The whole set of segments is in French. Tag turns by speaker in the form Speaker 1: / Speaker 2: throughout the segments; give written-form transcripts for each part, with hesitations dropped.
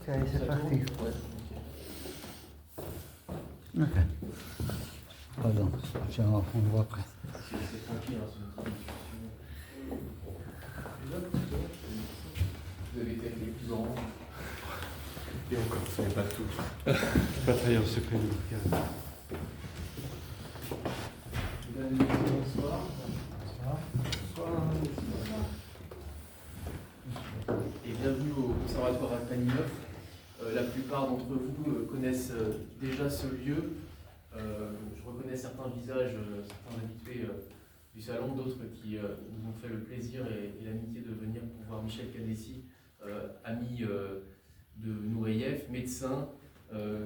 Speaker 1: Allez, c'est parti.
Speaker 2: Ouais.
Speaker 1: Ok. Pardon, tiens, on voit après.
Speaker 2: C'est tranquille, hein, c'est une discussion. Vous avez été avec les plus grands.
Speaker 3: Et encore, ça n'est pas tout. Je ne pas travailler en secret de Lucas.
Speaker 2: Bonsoir. Et bienvenue au Conservatoire Rachmaninov. La plupart d'entre vous connaissent déjà ce lieu. Je reconnais certains visages, certains habitués du salon, d'autres qui nous ont fait le plaisir et l'amitié de venir pour voir Michel Kadessi, ami de Nureyev, médecin,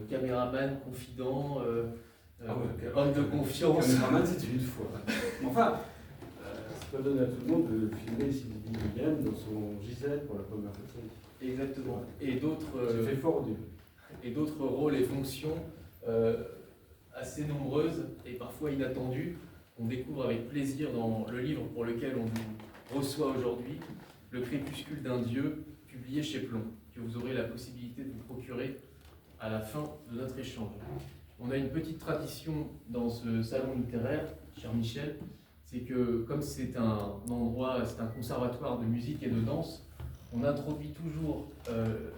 Speaker 2: caméraman, confident, homme de confiance.
Speaker 3: Caméraman, c'était une fois. Enfin, c'est pas donné à tout le monde de filmer Sylvie William dans son Gisèle pour la première fois.
Speaker 2: Exactement. Et d'autres.
Speaker 3: J'ai fait fort au début.
Speaker 2: Et d'autres rôles et fonctions assez nombreuses et parfois inattendues qu'on découvre avec plaisir dans le livre pour lequel on vous reçoit aujourd'hui, Le crépuscule d'un dieu, publié chez Plomb, que vous aurez la possibilité de vous procurer à la fin de notre échange. On a une petite tradition dans ce salon littéraire, cher Michel, c'est que comme c'est un endroit, c'est un conservatoire de musique et de danse, on introduit toujours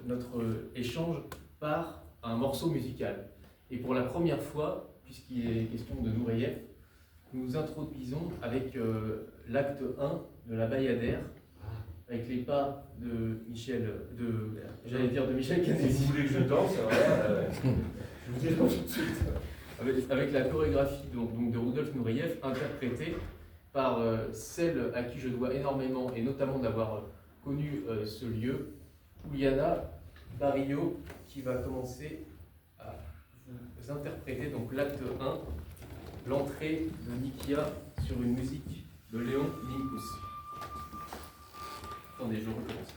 Speaker 2: notre échange par un morceau musical. Et pour la première fois, puisqu'il est question de Nureyev, nous introduisons avec l'acte 1 de la Bayadère, avec les pas de Michel, de Michel Kadessi.
Speaker 3: Si vous voulez que je danse, je vous dis non tout de suite.
Speaker 2: Avec la chorégraphie donc de Rudolf Nureyev, interprétée par celle à qui je dois énormément, et notamment d'avoir connu ce lieu, Uliana Barrio, qui va commencer à vous interpréter donc l'acte 1, l'entrée de Nikia sur une musique de Léon Minkus. Attendez, je recommence.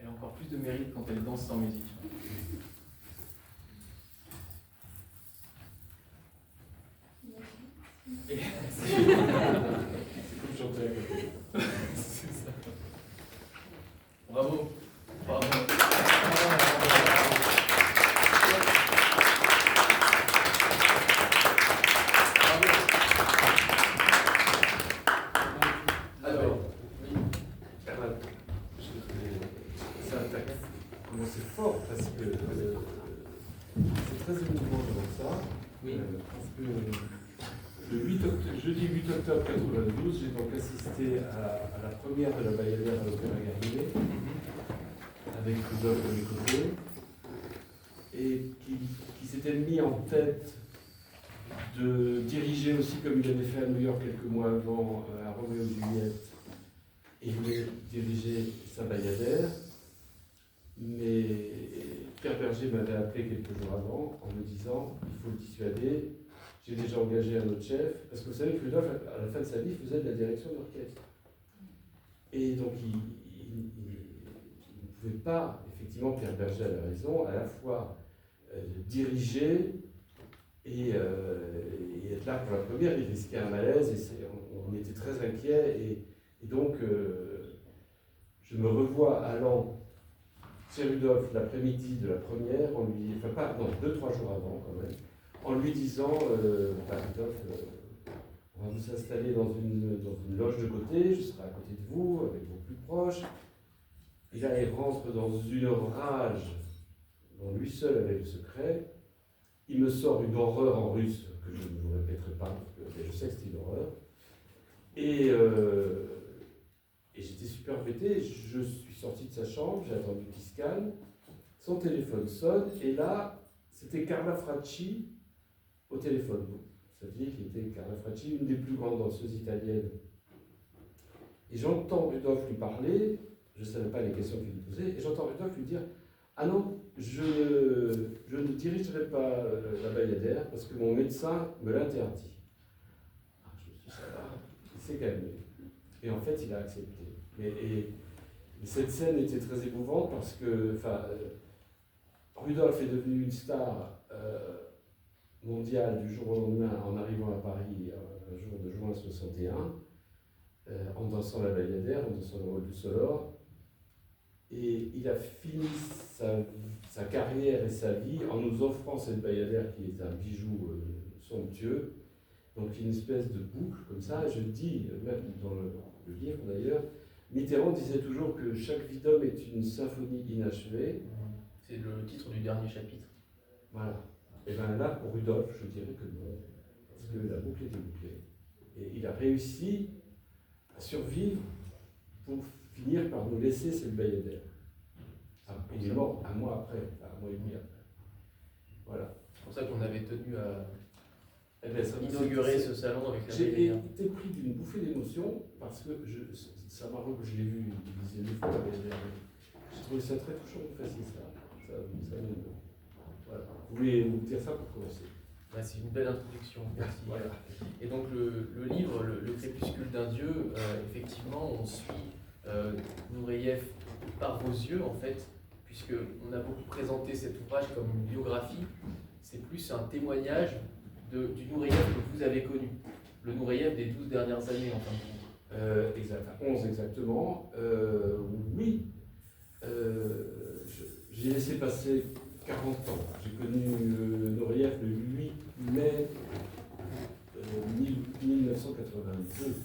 Speaker 2: Elle a encore plus de mérite quand elle danse sans musique. C'est
Speaker 3: comme chanter à côté.
Speaker 2: C'est ça. Bravo. Bravo. Alors, oui.
Speaker 3: Ça attaque. C'est fort parce que c'est très émouvant de voir ça.
Speaker 2: Oui.
Speaker 3: Parce que le jeudi 8 octobre 92, j'ai donc assisté à la première de la Bayadère à l'Opéra Garnier, avec Rudolf de mes côtés, et qui s'était mis en tête de diriger aussi, comme il avait fait à New York quelques mois avant, à Roméo et Juliette, et il voulait diriger sa Bayadère. Mais Pierre Berger m'avait appelé quelques jours avant en me disant il faut le dissuader. J'ai déjà engagé un autre chef, parce que vous savez que Rudolf, à la fin de sa vie, faisait de la direction d'orchestre. Et donc pouvais pas, effectivement, Pierre Berger avait raison, à la fois diriger et être là pour la première. Il risquait un malaise et on était très inquiets. Et donc, je me revois allant chez Rudolf l'après-midi de la première, en lui, enfin pas, non, 2-3 jours avant quand même, en lui disant, Rudolf, on va vous installer dans une loge de côté, je serai à côté de vous, avec vos plus proches. Et là, il rentre dans une rage dont lui seul avait le secret. Il me sort une horreur en russe, que je ne vous répéterai pas, parce que je sais que c'est une horreur. Et j'étais super embêté, je suis sorti de sa chambre, j'ai attendu qu'il se calme, son téléphone sonne, et là, c'était Carla Fracci au téléphone. Vous saviez qu'il était Carla Fracci, une des plus grandes danseuses italiennes. Et j'entends Rudolf lui parler, je ne savais pas les questions qu'il lui posait, et j'entends Rudolf lui dire « Ah non, je ne dirigerai pas la Bayadère parce que mon médecin me l'interdit. » Je me suis dit « Ça va, il s'est calmé. » Et en fait, il a accepté. Et cette scène était très émouvante parce que Rudolf est devenu une star mondiale du jour au lendemain en arrivant à Paris un jour de juin 61, en dansant la Bayadère, en dansant le rôle du Solor. Et il a fini sa carrière et sa vie en nous offrant cette Bayadère qui est un bijou somptueux. Donc une espèce de boucle comme ça. Je dis, même dans le livre d'ailleurs, Mitterrand disait toujours que chaque vie d'homme est une symphonie inachevée.
Speaker 2: C'est le titre du dernier chapitre.
Speaker 3: Voilà. Et bien là, pour Rudolf, je dirais que non, parce que la boucle était bouclée. Et il a réussi à survivre pour finir par nous laisser cette Bayadère. Il est mort un mois après, un mois et demi après. Voilà.
Speaker 2: C'est pour ça qu'on avait tenu à
Speaker 3: inaugurer
Speaker 2: ce salon avec la
Speaker 3: J'ai
Speaker 2: Bayadère.
Speaker 3: été pris d'une bouffée d'émotion parce que je l'ai vu une dizaine de fois la Bayadère. J'ai trouvé ça très touchant de faire ça. Voilà. Vous voulez vous dire ça pour commencer?
Speaker 2: C'est une belle introduction, merci.
Speaker 3: Voilà.
Speaker 2: Et donc le livre, le crépuscule d'un dieu, effectivement, on suit Nureyev par vos yeux, en fait, puisqu'on a beaucoup présenté cet ouvrage comme une biographie. C'est plus un témoignage du Nureyev que vous avez connu, le Nureyev des 12 dernières années, en fin de compte.
Speaker 3: Exact, 11 exactement. Oui, j'ai laissé passer 40 ans. J'ai connu Nureyev le 8 mai 1982. Donc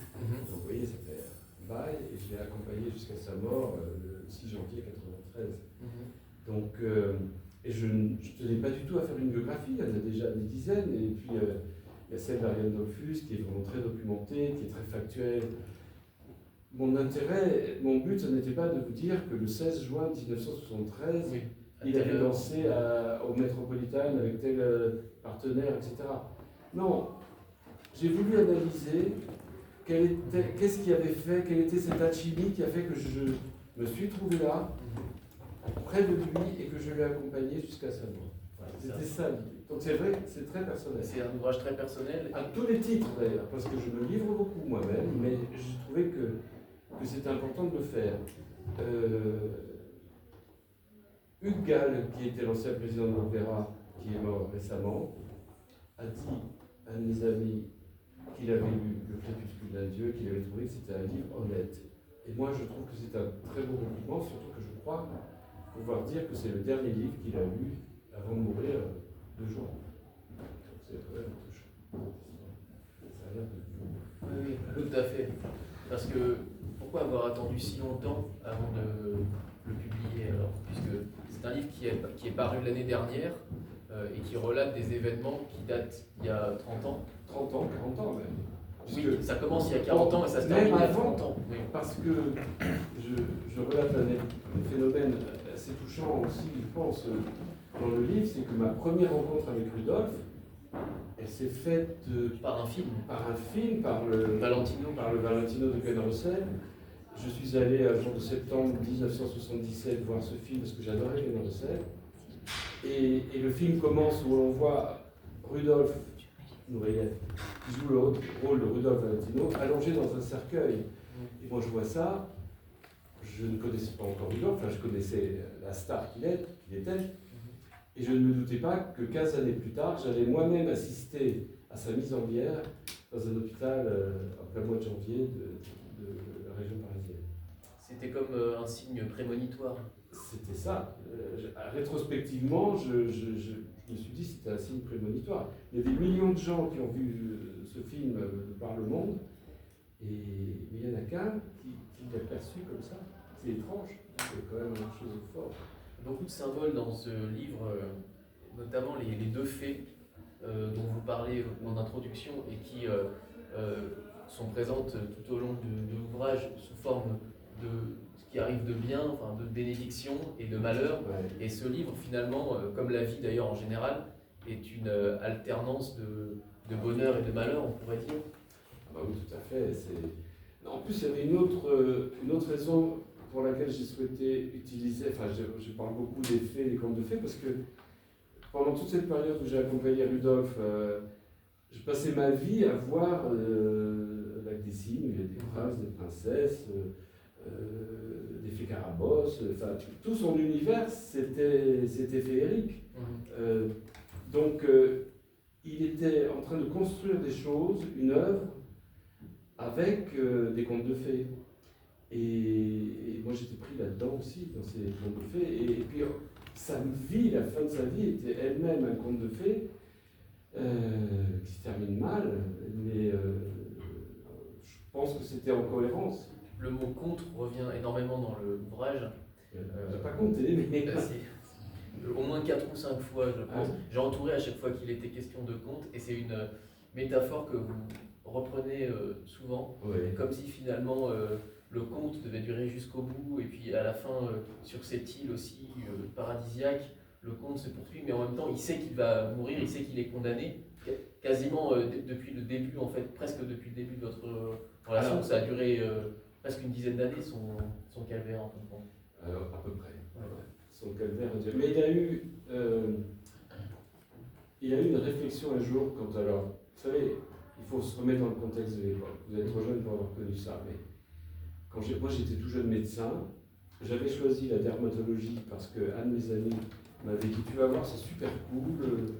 Speaker 3: vous voyez, ça fait un bail, et je l'ai accompagné jusqu'à sa mort le 6 janvier 1993. Donc, et je ne tenais pas du tout à faire une biographie, il y en a déjà des dizaines, et puis il y a celle d'Ariane Dollfus qui est vraiment très documentée, qui est très factuelle. Mon intérêt, mon but, ce n'était pas de vous dire que le 16 juin 1973, oui, il avait dansé au Metropolitan avec tel partenaire, etc. Non, j'ai voulu analyser qu'est-ce qui avait fait, quelle était cette alchimie qui a fait que je me suis trouvé là, près de lui, et que je l'ai accompagné jusqu'à sa mort. Voilà, c'était ça l'idée. Donc c'est vrai, c'est très personnel.
Speaker 2: C'est un ouvrage très personnel.
Speaker 3: À tous les titres d'ailleurs, parce que je me livre beaucoup moi-même, mais j'ai trouvé que c'était important de le faire. Hugues Gall, qui était l'ancien président de l'Opéra, qui est mort récemment, a dit à un de mes amis qu'il avait lu Le crépuscule d'un dieu, qu'il avait trouvé que c'était un livre honnête. Et moi, je trouve que c'est un très beau compliment, surtout que je crois pouvoir dire que c'est le dernier livre qu'il a lu avant de mourir 2 jours. Donc c'est quand même touchant. Ça a l'air de...
Speaker 2: Oui, tout à fait. Parce que pourquoi avoir attendu si longtemps avant de le publier alors? Puisque c'est un livre qui est paru l'année dernière et qui relate des événements qui datent il y a 30 ans.
Speaker 3: 30 ans, 40 ans même.
Speaker 2: Oui, ça commence il y a 40 ans et ça se termine il y a 30 ans. Oui.
Speaker 3: Parce que je relate un phénomène assez touchant aussi, je pense, dans le livre, c'est que ma première rencontre avec Rudolf, elle s'est faite
Speaker 2: par un film.
Speaker 3: Par le Valentino de Ken Russell. Je suis allé un jour de septembre 1977 voir ce film parce que j'adorais Ken Russell. Et le film commence où on voit Rudolf Nureyev qui joue le rôle de Rudolf Valentino allongé dans un cercueil. Et moi je vois ça, je ne connaissais pas encore Rudolf, enfin je connaissais la star qu'il était, et je ne me doutais pas que 15 années plus tard, j'allais moi-même assister à sa mise en bière dans un hôpital en plein mois de janvier de la région parisienne.
Speaker 2: C'était comme un signe prémonitoire.
Speaker 3: C'était ça. Rétrospectivement, je me suis dit que c'était un signe prémonitoire. Il y a des millions de gens qui ont vu ce film par le monde, mais il n'y en a qu'un qui l'a perçu comme ça. C'est étrange, c'est quand même une chose de fort.
Speaker 2: Beaucoup de symboles dans ce livre, notamment les deux fées dont vous parlez en introduction et qui sont présentes tout au long de l'ouvrage sous forme de ce qui arrive de bien, enfin de bénédiction et de malheur.
Speaker 3: Ouais.
Speaker 2: Et ce livre, finalement, comme la vie d'ailleurs en général, est une alternance de bonheur et de malheur, on pourrait dire.
Speaker 3: Ah bah oui, tout à fait. En plus, il y avait une autre raison pour laquelle j'ai souhaité utiliser, enfin je parle beaucoup des fées, des contes de fées, parce que pendant toute cette période où j'ai accompagné Rudolf, je passais ma vie à voir avec des signes, il y a des princes, des princesses, des fées carabosses, enfin tout son univers c'était féerique. Donc il était en train de construire des choses, une œuvre, avec des contes de fées. Et moi j'étais pris là-dedans aussi, dans ces contes de fées. Et puis sa vie, la fin de sa vie était elle-même un conte de fées qui se termine mal, mais je pense que c'était en cohérence.
Speaker 2: Le mot conte revient énormément dans l'ouvrage.
Speaker 3: J'ai pas compté, mais...
Speaker 2: Au moins 4 ou 5 fois, je pense. J'ai entouré à chaque fois qu'il était question de conte, et c'est une métaphore que vous reprenez souvent, comme si finalement le conte devait durer jusqu'au bout, et puis à la fin, sur cette île aussi paradisiaque, le conte se poursuit, mais en même temps, il sait qu'il va mourir, il sait qu'il est condamné, quasiment depuis le début, en fait, presque depuis le début de votre relation. Ça a duré presque une dizaine d'années, son calvaire, en fin de compte.
Speaker 3: À peu près.
Speaker 2: Ouais.
Speaker 3: Son calvaire. Mais il y a eu une réflexion un jour quand alors, vous savez, il faut se remettre dans le contexte de l'époque. Vous êtes trop jeune pour avoir connu ça, mais moi j'étais tout jeune médecin, j'avais choisi la dermatologie parce qu'un de mes amis m'avait dit tu vas voir c'est super cool,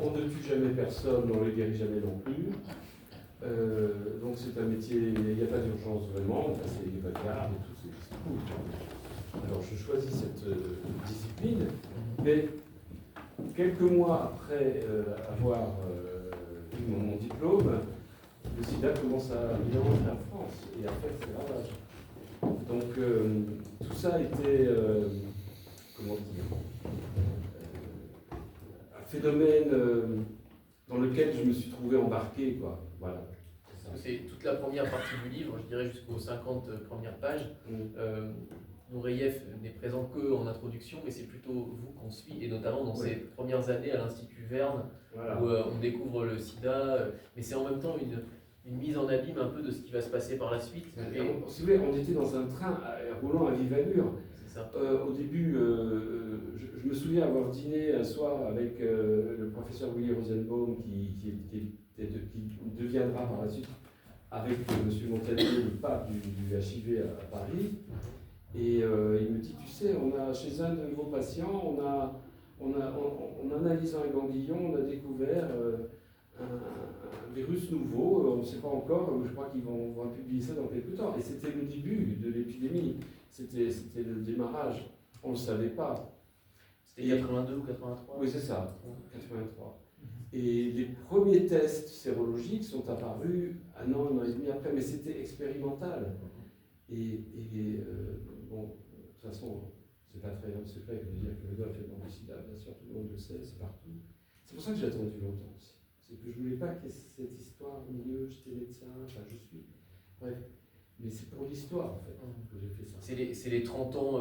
Speaker 3: on ne tue jamais personne, on ne les guérit jamais non plus. Donc c'est un métier, il n'y a pas d'urgence vraiment, il n'y a pas de garde et tout, c'est cool. Alors je choisis cette discipline, mais quelques mois après avoir eu mon diplôme, le sida commence à venir en France et en fait c'est ravage. Donc tout ça a été, comment dire, un phénomène dans lequel je me suis trouvé embarqué, quoi. Voilà.
Speaker 2: C'est toute la première partie du livre, je dirais jusqu'aux 50 premières pages. Nureyev n'est présent qu'en introduction, mais c'est plutôt vous qu'on suit, et notamment dans ces premières années à l'Institut Verne, où on découvre le sida, mais c'est en même temps une mise en abîme un peu de ce qui va se passer par la suite.
Speaker 3: Si vous voulez, on était dans un train roulant à vive allure.
Speaker 2: C'est ça.
Speaker 3: Au début, je me souviens avoir dîné un soir avec le professeur Willy Rosenbaum, qui deviendra par la suite, avec M. Montagnier, le pape du HIV à Paris. Et il me dit, tu sais, chez un de vos patients, en analysant un ganglion, on a découvert un virus nouveau, on ne sait pas encore, je crois qu'ils vont publier ça dans quelques temps. Et c'était le début de l'épidémie, c'était le démarrage, on ne le savait pas.
Speaker 2: C'était 82 ou 83 ?
Speaker 3: Oui, c'est ça, 83. Et les premiers tests sérologiques sont apparus un an et demi après, mais c'était expérimental. Et bon, de toute façon, c'est pas très grand secret que de dire que Rudolf est mort du sida, bien sûr, tout le monde le sait, c'est partout. C'est pour ça que j'ai attendu longtemps aussi. C'est que je voulais pas qu'il y ait cette histoire au milieu, j'étais médecin, enfin je suis. Bref. Mais c'est pour l'histoire en fait que j'ai fait ça.
Speaker 2: C'est les 30 ans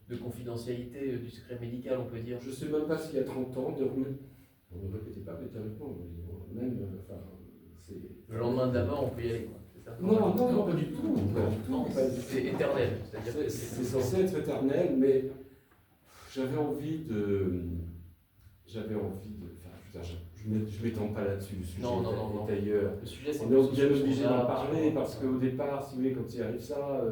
Speaker 2: de confidentialité du secret médical, on peut dire.
Speaker 3: Je sais même pas s'il y a 30 ans, on ne répétait pas méthodiquement, même, enfin, c'est...
Speaker 2: Le lendemain de la mort, on peut y aller, quoi.
Speaker 3: Non, pas du tout.
Speaker 2: Non, c'est éternel.
Speaker 3: C'est censé être éternel, mais j'avais envie de. Enfin, je ne m'étends pas là-dessus, le sujet est ailleurs.
Speaker 2: Le sujet, c'est
Speaker 3: on est bien obligé d'en parler parce qu'au départ, si vous voulez, quand il arrive ça,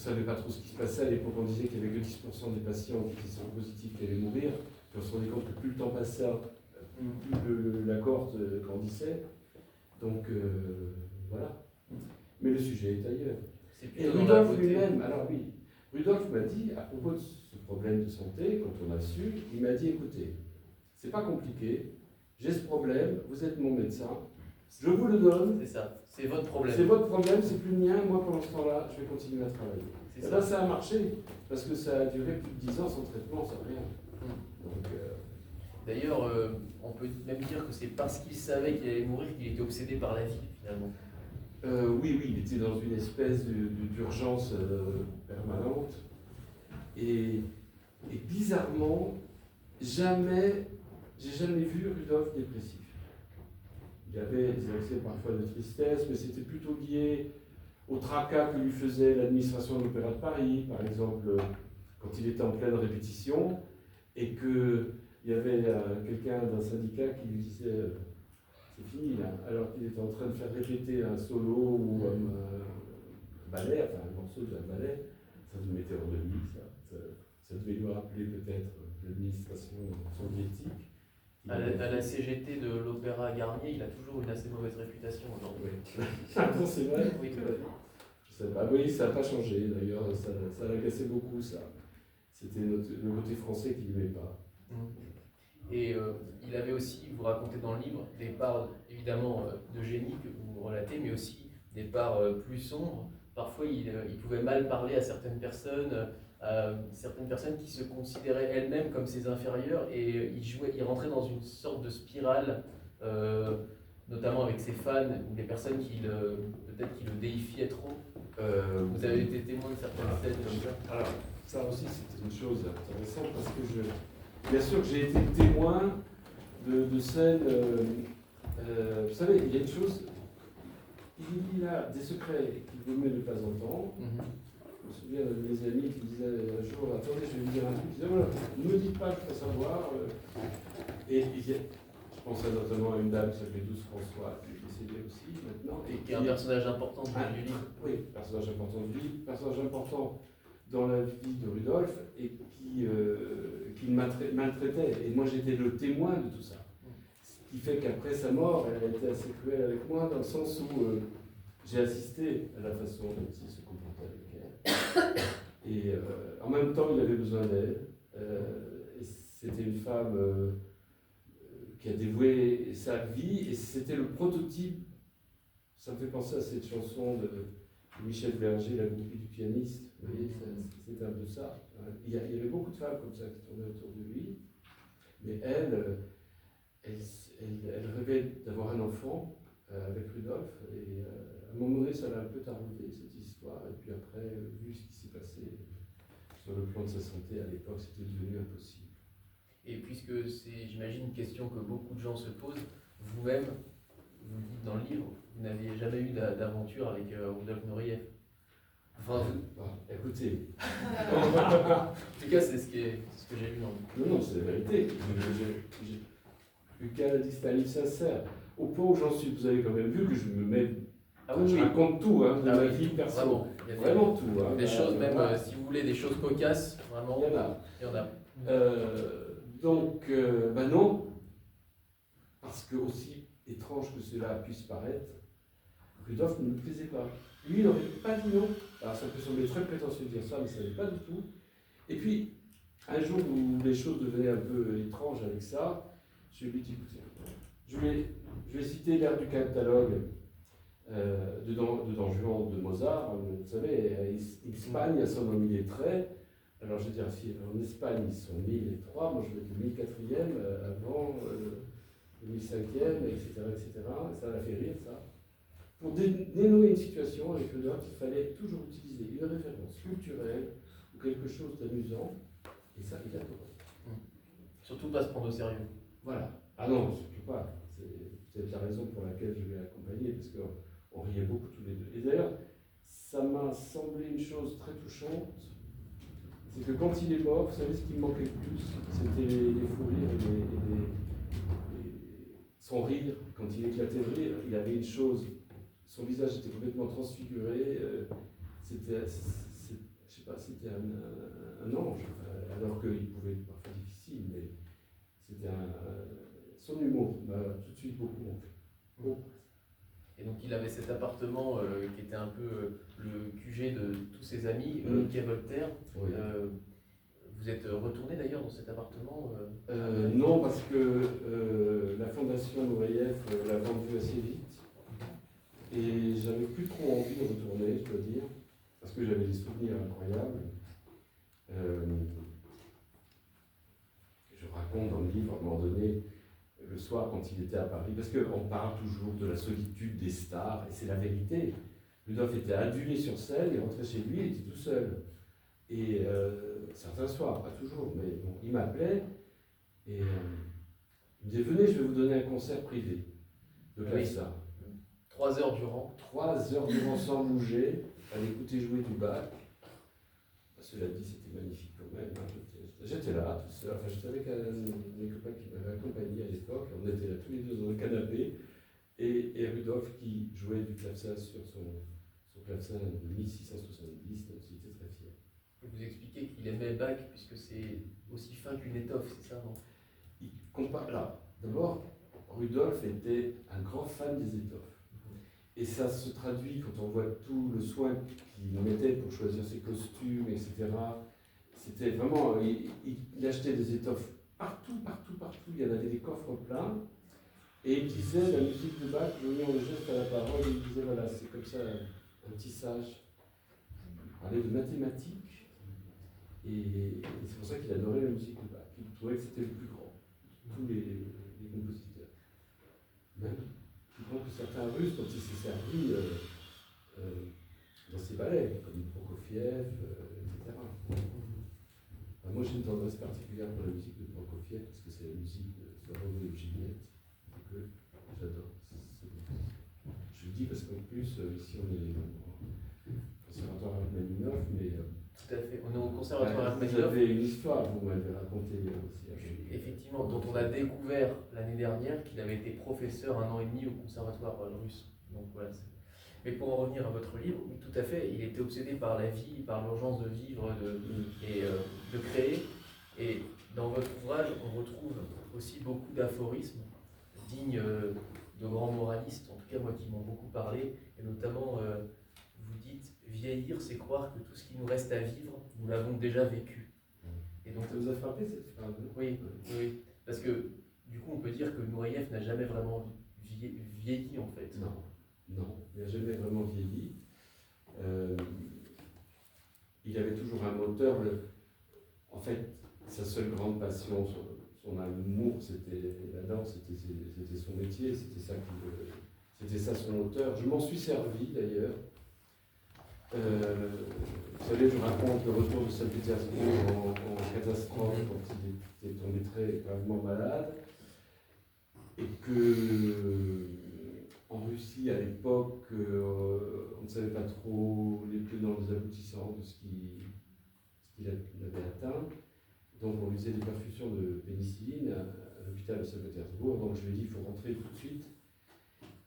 Speaker 3: savait pas trop ce qui se passait. À l'époque, on disait qu'il y avait que 10% des patients qui étaient séropositifs qui allaient mourir. Puis on se rendait compte que plus le temps passait, plus la cohorte grandissait. Donc, voilà. Mais le sujet est ailleurs.
Speaker 2: C'est
Speaker 3: Et
Speaker 2: plutôt dans la
Speaker 3: Rudolf
Speaker 2: beauté.
Speaker 3: lui-même, alors oui, Rudolf m'a dit, à propos de ce problème de santé, quand on a su, il m'a dit, écoutez, c'est pas compliqué, j'ai ce problème, vous êtes mon médecin, je vous le donne,
Speaker 2: C'est ça, c'est votre problème.
Speaker 3: c'est votre problème, c'est plus le mien, moi pendant ce temps-là, je vais continuer à travailler.
Speaker 2: C'est
Speaker 3: Et
Speaker 2: ça.
Speaker 3: là, ça a marché, parce que ça a duré plus de 10 ans sans traitement, sans rien. Donc,
Speaker 2: D'ailleurs, on peut même dire que c'est parce qu'il savait qu'il allait mourir qu'il était obsédé par la vie, finalement.
Speaker 3: oui, il était dans une espèce d'urgence permanente. Et bizarrement, j'ai jamais vu Rudolf dépressif. Il y avait des accès parfois de tristesse, mais c'était plutôt lié au tracas que lui faisait l'administration de l'Opéra de Paris, par exemple, quand il était en pleine répétition, et qu'il y avait quelqu'un d'un syndicat qui lui disait c'est fini là, alors qu'il était en train de faire répéter un solo ou un ballet, enfin un morceau d'un ballet, ça nous mettait hors de lui, ça devait lui rappeler peut-être l'administration soviétique.
Speaker 2: À la CGT de l'Opéra Garnier, il a toujours une assez mauvaise réputation aujourd'hui.
Speaker 3: Ah bon, c'est vrai?
Speaker 2: Oui, tout à fait.
Speaker 3: Je sais pas, oui, ça n'a pas changé d'ailleurs, ça l'agaçait beaucoup ça. C'était le côté français qui ne l'aimait pas.
Speaker 2: Et il avait aussi, vous racontez dans le livre, des parts évidemment de génie que vous relatez, mais aussi des parts plus sombres. Parfois, il pouvait mal parler à certaines personnes qui se considéraient elles-mêmes comme ses inférieures, et il rentrait dans une sorte de spirale, notamment avec ses fans ou des personnes peut-être qui le déifiaient trop. Vous avez été témoin de certaines scènes comme ça.
Speaker 3: Alors, ça aussi, c'était une chose intéressante parce que bien sûr que j'ai été témoin de scènes. Vous savez, il y a une chose, il a des secrets qu'il vaut mieux ne pas entendre. Je me souviens de mes amis qui disaient un jour, attendez, je vais vous dire un truc. Ils disaient, voilà, ne me dites pas, je peux savoir. Et je pense notamment à une dame qui s'appelait Douce François, qui est décédée aussi maintenant.
Speaker 2: Et qui est un personnage important du livre.
Speaker 3: Oui, personnage important du livre, personnage important dans la vie de Rudolf et qui maltraitait. Et moi, j'étais le témoin de tout ça. Ce qui fait qu'après sa mort, elle a été assez cruelle avec moi, dans le sens où j'ai assisté à la façon dont il se comportait avec elle. Et en même temps, il avait besoin d'elle. Et c'était une femme qui a dévoué sa vie, et c'était le prototype. Ça me fait penser à cette chanson de Michel Berger, La groupie du pianiste. Vous voyez, c'était un peu ça. Il y avait beaucoup de femmes comme ça qui tournaient autour de lui, mais elle rêvait d'avoir un enfant avec Rudolf, et à un moment donné, ça l'a un peu taraudé cette histoire, et puis après, vu ce qui s'est passé sur le plan de sa santé à l'époque, c'était devenu impossible.
Speaker 2: Et puisque c'est, j'imagine, une question que beaucoup de gens se posent, vous-même, vous le dites dans le livre, vous n'aviez jamais eu d'aventure avec Rudolf Nureyev. Enfin,
Speaker 3: Écoutez.
Speaker 2: En tout cas, c'est ce que j'ai lu dans le livre.
Speaker 3: Non, c'est la vérité. Lucas a dit c'est un livre sincère. Au point où j'en suis, vous avez quand même vu que je me mets. Je raconte tout de ma vie perso. Vraiment tout.
Speaker 2: Des choses, même si vous voulez, des choses cocasses, vraiment. Il y en a.
Speaker 3: Donc, non. Parce que, aussi étrange que cela puisse paraître, Rudolf ne me plaisait pas. Lui, il n'aurait pas dit non. Alors, ça peut sembler très prétentieux de dire ça, mais ça n'est pas du tout. Et puis, un jour où les choses devenaient un peu étranges avec ça, je lui ai dit, écoutez, je vais citer l'air du catalogue de Don Juan de Mozart. Vous savez, Espagne, à son nom, il est très. Alors, je veux dire, si en Espagne, ils sont 1003, moi, je vais être le 1004e avant le 1005e, etc., etc. Ça l'a fait rire, ça. Pour dénouer une situation avec le Rudolf, il fallait toujours utiliser une référence culturelle ou quelque chose d'amusant, et ça, il adorait.
Speaker 2: Surtout pas se prendre au sérieux.
Speaker 3: Voilà. Ah non, surtout pas. C'est la raison pour laquelle je l'ai accompagné, parce qu'on riait beaucoup tous les deux. Et d'ailleurs, ça m'a semblé une chose très touchante, c'est que quand il est mort, vous savez ce qui me manquait le plus, c'était les fous rires et son rire. Quand il éclatait de rire, il avait une chose, son visage était complètement transfiguré, c'était un ange, alors qu'il pouvait être parfois difficile, mais c'était son humour m'a tout de suite beaucoup montré. Bon.
Speaker 2: Et donc il avait cet appartement qui était un peu le QG de tous ses amis, quai Voltaire.
Speaker 3: Oui.
Speaker 2: Vous êtes retourné d'ailleurs dans cet appartement
Speaker 3: Non, parce que la fondation Nureyev l'a vendu assez vite. Et j'avais plus trop envie de retourner, je dois dire, parce que j'avais des souvenirs incroyables. Je raconte dans le livre, à un moment donné, le soir quand il était à Paris, parce qu'on parle toujours de la solitude des stars, et c'est la vérité. Rudolf était adulé sur scène, il rentrait chez lui, il était tout seul. Et certains soirs, pas toujours, mais bon, il m'appelait, et il me disait, venez, je vais vous donner un concert privé de clavecin.
Speaker 2: 3 heures durant.
Speaker 3: 3 heures durant sans bouger, à l'écouter jouer du Bach. Cela dit, c'était magnifique quand même. J'étais là, tout seul. Enfin, j'étais avec un de mes copains qui m'avait accompagné à l'époque. On était là tous les deux dans le canapé. Et Rudolf qui jouait du clavecin sur son clavecin de 1670. Donc, j'étais très fier.
Speaker 2: Vous expliquez qu'il aimait Bach puisque c'est aussi fin qu'une étoffe, c'est ça, non?
Speaker 3: Il compare là. D'abord, Rudolf était un grand fan des étoffes. Et ça se traduit quand on voit tout le soin qu'il mettait pour choisir ses costumes, etc. C'était vraiment, il achetait des étoffes partout. Il y en avait des coffres pleins. Et il disait, la musique de Bach, l'union de geste à la parole, il disait, voilà, c'est comme ça, un petit sage. Il parlait de mathématiques. Et c'est pour ça qu'il adorait la musique de Bach. Il trouvait que c'était le plus grand de tous les compositeurs. Même plus grand que certains Russes dont il s'est servi dans ses ballets, comme Prokofiev, etc. Enfin, moi j'ai une tendresse particulière pour la musique de Prokofiev parce que c'est la musique de Roméo et Juliette que j'adore. Je le dis parce qu'en plus, ici on est au conservatoire Rachmaninov, mais.
Speaker 2: Tout à fait, on est au conservatoire Rachmaninov.
Speaker 3: Vous avez une histoire, vous m'avez raconté aussi.
Speaker 2: Effectivement, dont on a découvert l'année dernière qu'il avait été professeur 1 an et demi au conservatoire russe. Donc voilà. Mais pour en revenir à votre livre, oui, tout à fait, il était obsédé par la vie, par l'urgence de vivre et de créer. Et dans votre ouvrage, on retrouve aussi beaucoup d'aphorismes dignes de grands moralistes, en tout cas moi qui m'ont beaucoup parlé, et notamment vous dites « Vieillir, c'est croire que tout ce qui nous reste à vivre, nous l'avons déjà vécu ».
Speaker 3: Et donc ça vous a frappé cette phrase?
Speaker 2: Oui, parce que du coup on peut dire que Nureyev n'a jamais vraiment vieilli en fait.
Speaker 3: Non, il n'a jamais vraiment vieilli. Il avait toujours un moteur. En fait, sa seule grande passion, son amour, c'était la danse, c'était son métier, c'était ça son moteur. Je m'en suis servi d'ailleurs. Vous savez, je raconte le retour de Saint-Pétersbourg en catastrophe quand il était tombé très gravement malade. Et que en Russie, à l'époque, on ne savait pas trop les tenants, les aboutissants de ce qu'il avait atteint. Donc on lui faisait des perfusions de pénicilline à l'hôpital de Saint-Pétersbourg. Donc je lui ai dit, il faut rentrer tout de suite.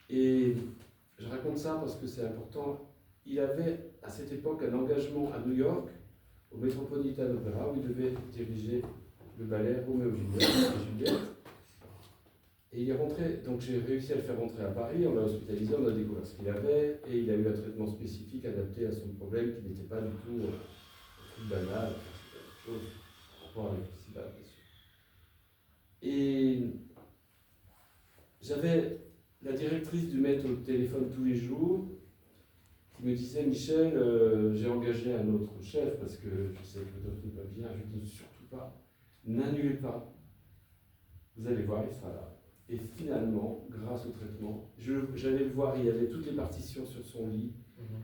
Speaker 3: Et je raconte ça parce que c'est important. Il avait à cette époque un engagement à New York, au Metropolitan Opera, où il devait diriger le ballet Roméo et Juliette. Et il est rentré, donc j'ai réussi à le faire rentrer à Paris, on l'a hospitalisé, on a découvert ce qu'il avait, et il a eu un traitement spécifique adapté à son problème qui n'était pas du tout banal, c'était quelque chose en rapport avec le sida, bien sûr. Et j'avais la directrice du maître au téléphone tous les jours, qui me disait, Michel, j'ai engagé un autre chef parce que je sais que le docteur n'est pas bien. Je lui dis surtout pas, n'annulez pas. Vous allez voir, il sera là. Et finalement, grâce au traitement, j'allais le voir, il y avait toutes les partitions sur son lit.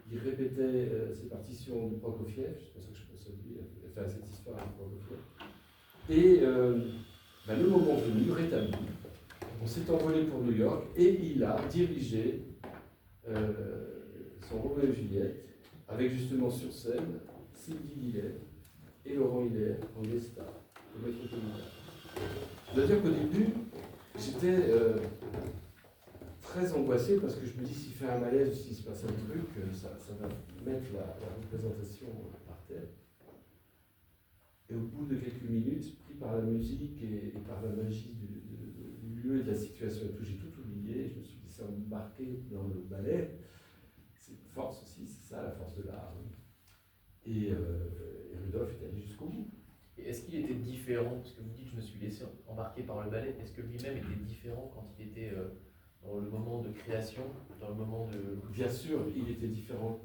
Speaker 3: Il répétait ses partitions de Prokofiev, c'est pour ça que je pense à lui, il a fait cette histoire avec Prokofiev. Et le moment venu, rétabli, on s'est envolé pour New York et il a dirigé son Roméo et Juliette, avec justement sur scène Sylvie Guillet et Laurent Hiller en guest star, au Métropolitain. Je dois dire qu'au début, j'étais très angoissé parce que je me dis s'il fait un malaise, s'il se passe un truc, ça va mettre la représentation par terre. Et au bout de quelques minutes, pris par la musique et par la magie du lieu et de la situation et tout, j'ai tout oublié. Je me suis laissé embarquer dans le ballet. C'est une force aussi, c'est ça la force de l'art. Et Rudolf est allé jusqu'au bout.
Speaker 2: Et est-ce qu'il était différent, parce que vous dites je me suis laissé embarquer par le ballet, est-ce que lui-même était différent quand il était dans le moment de création, dans le moment de...
Speaker 3: Bien sûr, il était différent.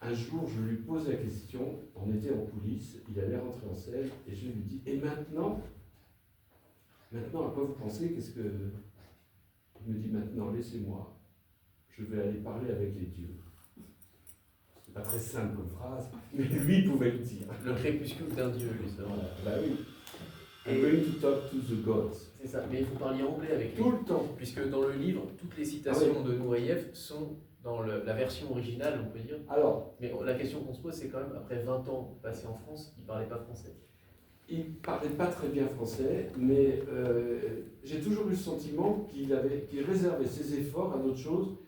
Speaker 3: Un jour, je lui pose la question, on était en coulisses, il allait rentrer en scène, et je lui dis, et maintenant, à quoi vous pensez, qu'est-ce que... Il me dit, maintenant, laissez-moi, je vais aller parler avec les dieux. C'est pas très simple comme phrase, mais lui pouvait le dire.
Speaker 2: Le crépuscule d'un dieu, justement.
Speaker 3: Bah oui. I'm going to talk to the gods.
Speaker 2: C'est ça, mais il faut parler anglais avec lui.
Speaker 3: Tout le temps.
Speaker 2: Puisque dans le livre, toutes les citations de Nureyev sont dans la version originale, on peut dire.
Speaker 3: Alors,
Speaker 2: mais la question qu'on se pose, c'est quand même, après 20 ans passés en France, il ne parlait pas français.
Speaker 3: Il ne parlait pas très bien français, mais j'ai toujours eu le sentiment qu'il réservait ses efforts à d'autres choses.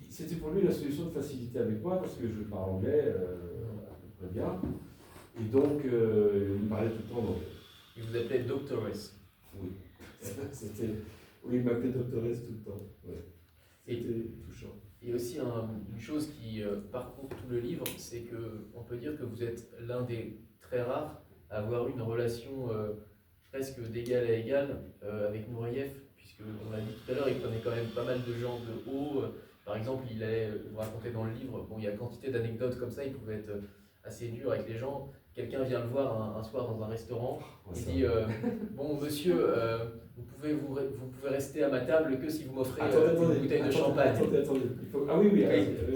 Speaker 3: C'était pour lui la solution de facilité avec moi, parce que je parle anglais à peu près bien. Et donc, il me parlait tout le temps d'anglais.
Speaker 2: Il vous appelait Doctoress.
Speaker 3: Oui. Oui, il m'appelait Doctoress tout le temps. Ouais. C'était touchant.
Speaker 2: Et aussi une chose qui parcourt tout le livre, c'est qu'on peut dire que vous êtes l'un des très rares à avoir eu une relation presque d'égal à égal avec Nureyev, puisqu'on l'a dit tout à l'heure, il prenait quand même pas mal de gens de haut. Par exemple, il allait vous raconter dans le livre, bon, il y a quantité d'anecdotes comme ça, il pouvait être assez dur avec les gens. Quelqu'un vient le voir un soir dans un restaurant, il dit bon monsieur, vous pouvez rester à ma table que si vous m'offrez une bouteille de champagne.
Speaker 3: Attendez. Ah oui,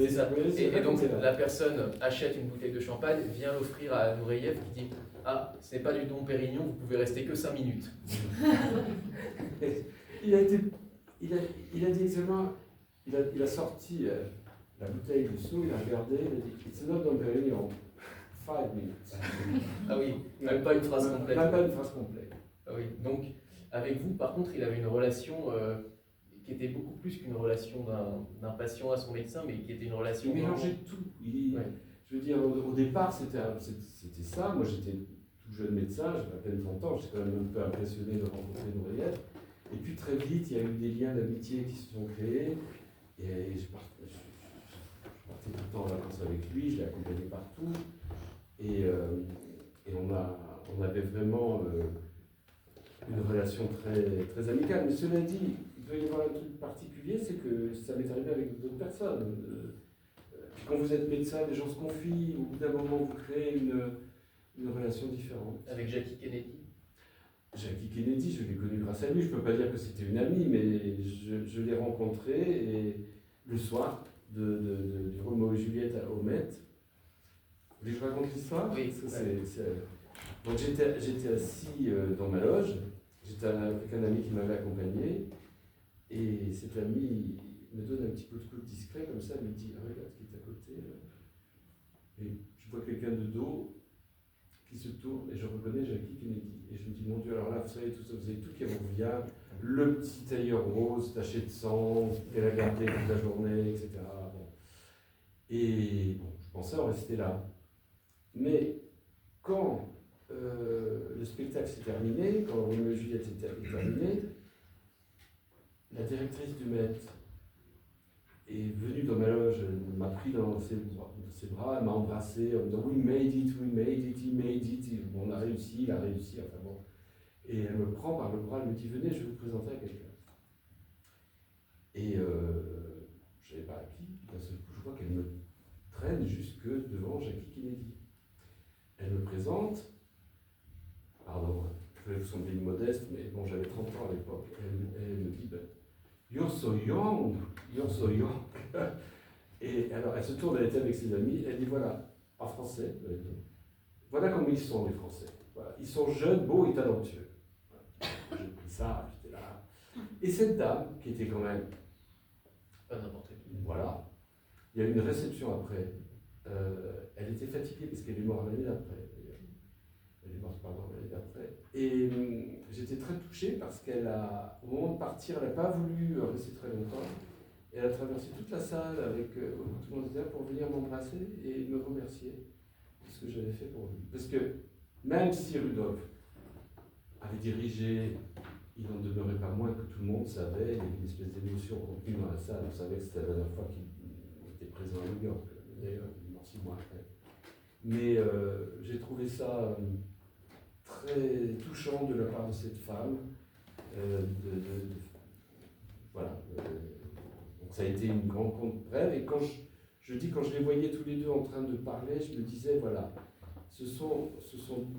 Speaker 2: c'est ça. Et donc
Speaker 3: là.
Speaker 2: la personne achète une bouteille de champagne, vient l'offrir à Nureyev qui dit ah, ce n'est pas du Dom Pérignon, vous pouvez rester que 5 minutes.
Speaker 3: Il a dit exactement, il a sorti la bouteille de sous, il a regardé, il a dit it's not Dom Pérignon. 5 minutes.
Speaker 2: Ah oui, même pas une phrase complète.
Speaker 3: Même pas une phrase complète.
Speaker 2: Ah oui, donc avec vous, par contre, il avait une relation qui était beaucoup plus qu'une relation d'un patient à son médecin, mais qui était une relation...
Speaker 3: Il mélangeait tout. Je veux dire, au départ, c'était ça. Moi, j'étais tout jeune médecin, j'avais à peine 30 ans, j'étais quand même un peu impressionné de rencontrer Nureyev. Et puis très vite, il y a eu des liens d'amitié qui se sont créés. Et je partais tout le temps en vacances avec lui, je l'ai accompagné partout. Et on avait vraiment une relation très, très amicale. Mais cela dit, il doit y avoir un truc particulier, c'est que ça m'est arrivé avec d'autres personnes. Puis quand vous êtes médecin, les gens se confient, au bout d'un moment, vous créez une relation différente.
Speaker 2: Avec Jackie Kennedy.
Speaker 3: Jackie Kennedy, je l'ai connu grâce à lui. Je ne peux pas dire que c'était une amie, mais je l'ai rencontré et le soir du Roméo et Juliette au Met. Vous voulez que je raconte l'histoire?
Speaker 2: Oui.
Speaker 3: Donc j'étais assis dans ma loge, j'étais avec un ami qui m'avait accompagné, et cet ami me donne un petit coup de coude discret comme ça, il me dit ah, regarde qui est à côté là. Et je vois quelqu'un de dos qui se tourne et je reconnais Jackie Kennedy. Et je me dis mon Dieu, alors là vous savez tout ça, vous avez tout qui vous revient, le petit tailleur rose taché de sang, qu'elle a gardé toute la journée, etc. Bon. Et bon, je pensais en rester là. Mais quand le spectacle s'est terminé, quand Roméo et Juliette est terminé, la directrice du Met est venue dans ma loge, elle m'a pris dans ses bras, elle m'a embrassé en me disant we made it, he made it, bon, on a réussi, il a réussi, enfin bon. Et elle me prend par le bras, elle me dit venez, je vais vous présenter à quelqu'un. Et je ne savais pas à qui, d'un seul coup je vois qu'elle me traîne jusque devant Jackie Kennedy. Elle me présente, pardon, je vais vous sembler modeste, mais bon, j'avais 30 ans à l'époque. Elle me dit, you're so young. Et alors, elle se tourne, elle était avec ses amis, elle dit, voilà, en français, voilà comment ils sont les Français. Voilà, ils sont jeunes, beaux et talentueux. Voilà. J'ai pris ça, j'étais là. Et cette dame, qui était quand même...
Speaker 2: Pas n'importe qui.
Speaker 3: Voilà. Il y a eu une réception après. Elle était fatiguée parce qu'elle est morte l'année d'après. Elle est morte, pardon, l'année d'après. Et j'étais très touché parce au moment de partir, elle n'a pas voulu rester très longtemps. Et elle a traversé toute la salle avec tout le monde était là pour venir m'embrasser et me remercier de ce que j'avais fait pour lui. Parce que Même si Rudolf avait dirigé, il n'en demeurait pas moins que tout le monde savait, il y avait une espèce d'émotion contenue dans la salle. On savait que c'était la dernière fois qu'il était présent à New York, d'ailleurs, il est mort 6 mois après. Mais j'ai trouvé ça très touchant de la part de cette femme. Voilà. Donc ça a été une grande brève. Et quand je dis, quand je les voyais tous les deux en train de parler, je me disais, voilà, ce sont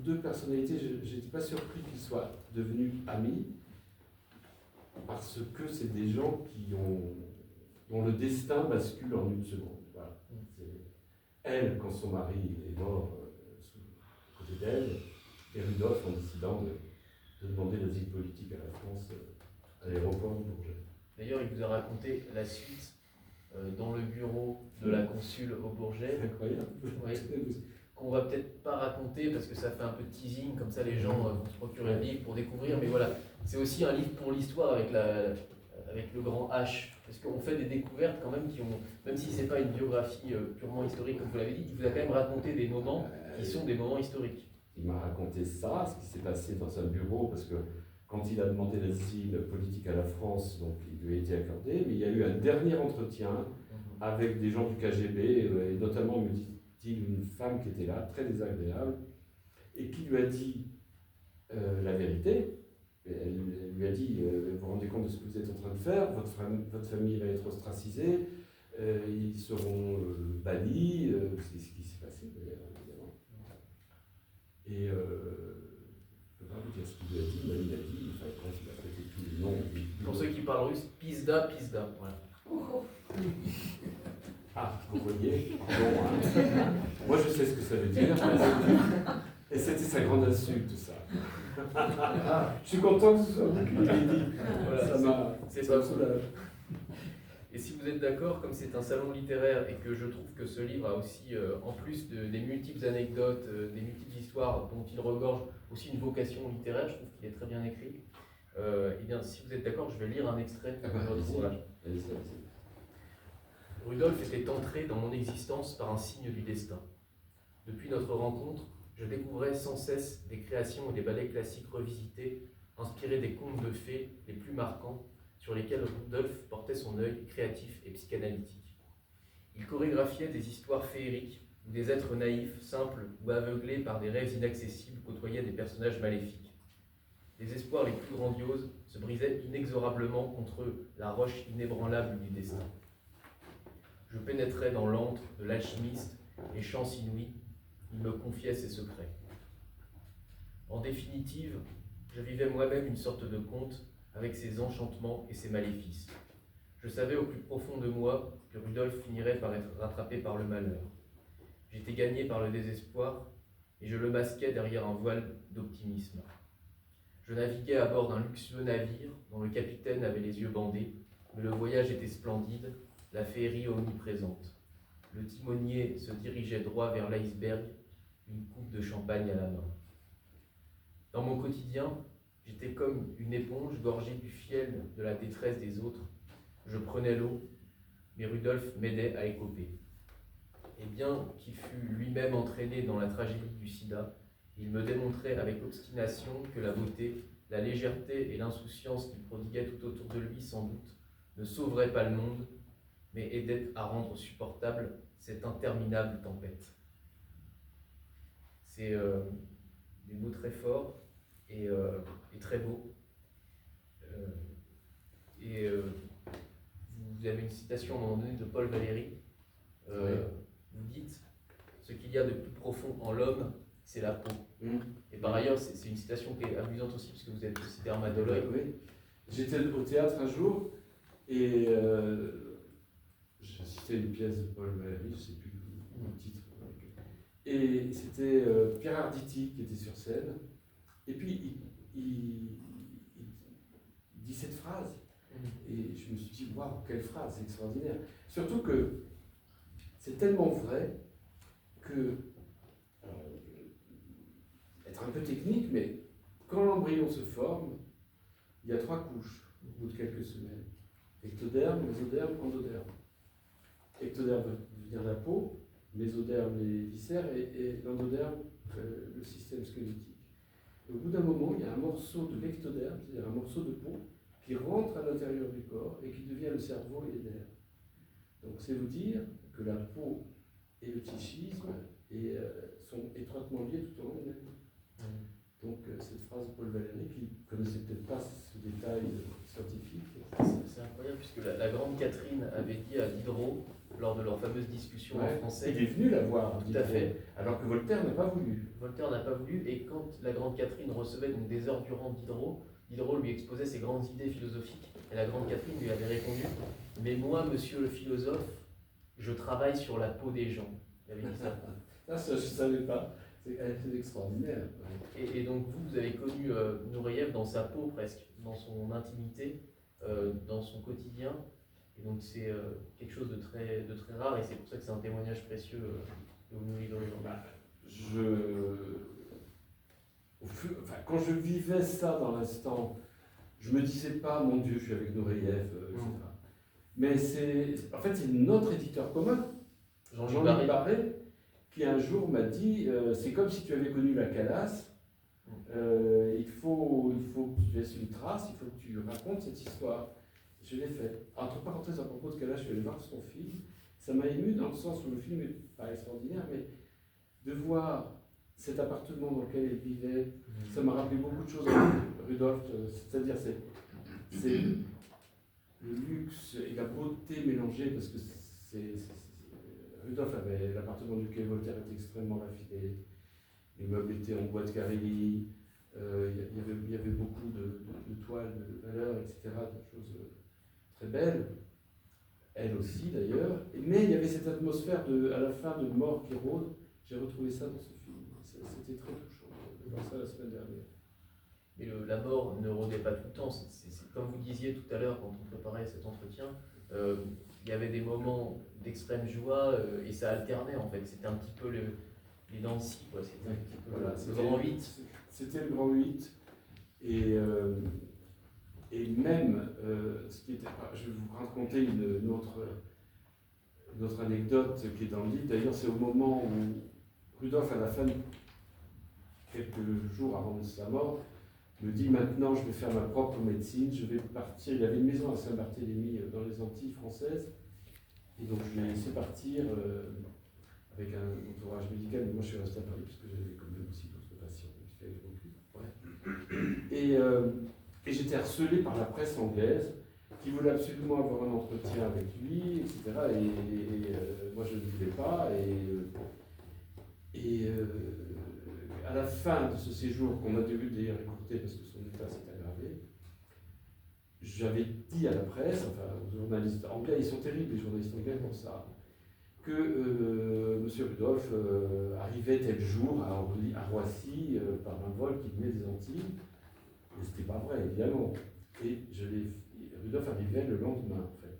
Speaker 3: deux personnalités. Je n'étais pas surpris qu'ils soient devenus amis, parce que c'est des gens dont le destin bascule en une seconde. Voilà. Elle, quand son mari est mort à côté d'elle, et Rudolf en décidant de demander l'asile politique à la France à l'aéroport de Bourget.
Speaker 2: D'ailleurs, il vous a raconté la suite dans le bureau de la consul au Bourget.
Speaker 3: C'est incroyable.
Speaker 2: Oui. Qu'on va peut-être pas raconter parce que ça fait un peu de teasing, comme ça les gens vont se procurer le livre pour découvrir. Mais voilà, c'est aussi un livre pour l'histoire avec le grand H. Parce qu'on fait des découvertes quand même qui ont, même si c'est pas une biographie purement historique comme vous l'avez dit, il vous a quand même raconté des moments qui sont des moments historiques.
Speaker 3: Il m'a raconté ça, ce qui s'est passé dans un bureau, parce que quand il a demandé l'asile politique à la France, donc il lui a été accordé, mais il y a eu un dernier entretien avec des gens du KGB, et notamment, me dit-il, une femme qui était là, très désagréable, et qui lui a dit la vérité. Elle lui a dit, vous vous rendez compte de ce que vous êtes en train de faire, votre famille va être ostracisée, ils seront bannis, c'est ce qui s'est passé d'ailleurs, évidemment. Et je ne peux pas vous dire ce qu'il lui a dit, mais il a dit, enfin bref, il a prêté tous les noms.
Speaker 2: Pour ceux qui parlent russe, Pizda, voilà.
Speaker 3: Ah, vous voyez, pardon, hein. Moi je sais ce que ça veut dire, et c'était sa grande insulte, ça. Je suis content que ce soit vous qui l'ayez dit.
Speaker 2: Voilà,
Speaker 3: Ça m'a.
Speaker 2: C'est pas soulage. Et si vous êtes d'accord, comme c'est un salon littéraire et que je trouve que ce livre a aussi, en plus des multiples anecdotes, des multiples histoires dont il regorge aussi une vocation littéraire, je trouve qu'il est très bien écrit. Eh bien, si vous êtes d'accord, je vais lire un extrait de votre ouvrage. Rudolf était entré dans mon existence par un signe du destin. Depuis notre rencontre, je découvrais sans cesse des créations et des ballets classiques revisités, inspirés des contes de fées les plus marquants, sur lesquels Rudolf portait son œil créatif et psychanalytique. Il chorégraphiait des histoires féeriques, où des êtres naïfs, simples ou aveuglés par des rêves inaccessibles côtoyaient des personnages maléfiques. Les espoirs les plus grandioses se brisaient inexorablement contre la roche inébranlable du destin. Je pénétrais dans l'antre de l'alchimiste et chance inouïe, il me confiait ses secrets. En définitive, je vivais moi-même une sorte de conte avec ses enchantements et ses maléfices. Je savais au plus profond de moi que Rudolf finirait par être rattrapé par le malheur. J'étais gagné par le désespoir et je le masquais derrière un voile d'optimisme. Je naviguais à bord d'un luxueux navire dont le capitaine avait les yeux bandés, mais le voyage était splendide, la féerie omniprésente. Le timonier se dirigeait droit vers l'iceberg, une coupe de champagne à la main. Dans mon quotidien, j'étais comme une éponge gorgée du fiel de la détresse des autres. Je prenais l'eau, mais Rudolf m'aidait à écoper. Et bien qu'il fût lui-même entraîné dans la tragédie du sida, il me démontrait avec obstination que la beauté, la légèreté et l'insouciance qu'il prodiguait tout autour de lui sans doute ne sauveraient pas le monde, mais aidaient à rendre supportable cette interminable tempête. C'est des mots très forts et très beaux. Vous avez une citation à un moment donné de Paul Valéry. Vous dites « Ce qu'il y a de plus profond en l'homme, c'est la peau ». Et par ailleurs, c'est une citation qui est amusante aussi, puisque vous êtes aussi dermatologue.
Speaker 3: Oui. J'étais au théâtre un jour, et j'assistais à une pièce de Paul Valéry, je ne sais plus le titre. Et c'était Pierre Arditi qui était sur scène. Et puis, il dit cette phrase. Et je me suis dit, waouh, quelle phrase, c'est extraordinaire. Surtout que c'est tellement vrai que, être un peu technique, mais quand l'embryon se forme, il y a 3 couches au bout de quelques semaines. Ectoderme, mésoderme, endoderme. Ectoderme veut dire la peau, mésoderme, les viscères, et l'endoderme, le système squelettique. Et au bout d'un moment, il y a un morceau de l'ectoderme, c'est-à-dire un morceau de peau, qui rentre à l'intérieur du corps et qui devient le cerveau et les nerfs. Donc c'est vous dire que la peau et le psychisme sont étroitement liés tout au long de la vie. Donc cette phrase de Paul Valéry, qui ne connaissait peut-être pas ce détail scientifique.
Speaker 2: C'est incroyable, puisque la grande Catherine avait dit à Diderot, lors de leur fameuse discussion en français.
Speaker 3: Il est venu la voir,
Speaker 2: tout à fait.
Speaker 3: Alors que Voltaire n'a pas voulu.
Speaker 2: Voltaire n'a pas voulu, et quand la grande Catherine recevait donc des heures durant Diderot lui exposait ses grandes idées philosophiques, et la grande Catherine lui avait répondu « Mais moi, monsieur le philosophe, je travaille sur la peau des gens. » Il avait dit ça.
Speaker 3: Ça, je ne savais pas. C'est extraordinaire.
Speaker 2: Et donc vous avez connu Nureyev dans sa peau presque, dans son intimité, dans son quotidien. Et donc c'est quelque chose de très rare, et c'est pour ça que c'est un témoignage précieux que vous nous livrez aujourd'hui.
Speaker 3: Quand je vivais ça dans l'instant, je ne me disais pas, mon Dieu, je suis avec Nureyev, etc. Mais en fait, c'est notre éditeur commun, Jean-Luc Barré, qui un jour m'a dit, c'est comme si tu avais connu la Calas, il faut que tu laisses une trace, il faut que tu racontes cette histoire. Je l'ai fait. Entre parenthèses, à propos de Calas, je suis allé voir son film. Ça m'a ému dans le sens où le film n'est pas extraordinaire, mais de voir cet appartement dans lequel elle vivait, ça m'a rappelé beaucoup de choses à Rudolf, c'est-à-dire c'est le luxe et la beauté mélangée, parce que Rudolf avait l'appartement du quai Voltaire était extrêmement raffiné, les meubles étaient en bois de Carélie, il y avait beaucoup de toiles de valeur, etc., de choses très belles, elle aussi d'ailleurs, mais il y avait cette atmosphère à la fin de mort qui rôde. J'ai retrouvé ça dans ce film, c'était très touchant de voir ça la semaine dernière.
Speaker 2: Et la mort ne rôdait pas tout le temps, c'est comme vous disiez tout à l'heure quand on préparait cet entretien, il y avait des moments d'extrême joie et ça alternait en fait, c'était un petit peu les dents de scie, quoi. C'était un petit peu
Speaker 3: voilà,
Speaker 2: le grand 8.
Speaker 3: C'était le grand 8, et même, ce qui était, je vais vous raconter une autre anecdote qui est dans le livre, d'ailleurs c'est au moment où Rudolf, à la fin, quelques jours avant sa mort, me dit maintenant je vais faire ma propre médecine, je vais partir. Il avait une maison à Saint-Barthélemy dans les Antilles françaises, et donc je l'ai laissé partir avec un entourage médical, mais moi je suis resté à Paris parce que j'avais quand même aussi d'autres patients qu'il fallait que je m'occupe. Et j'étais harcelé par la presse anglaise qui voulait absolument avoir un entretien avec lui, etc. Et moi je ne voulais pas. À la fin de ce séjour, qu'on a dû d'ailleurs écouter parce que son état s'est aggravé, j'avais dit à la presse, enfin aux journalistes anglais, ils sont terribles les journalistes anglais pour ça, que M. Rudolf arrivait tel jour à Roissy par un vol qui venait des Antilles. Mais c'était pas vrai, évidemment. Et Rudolf arrivait le lendemain, en fait.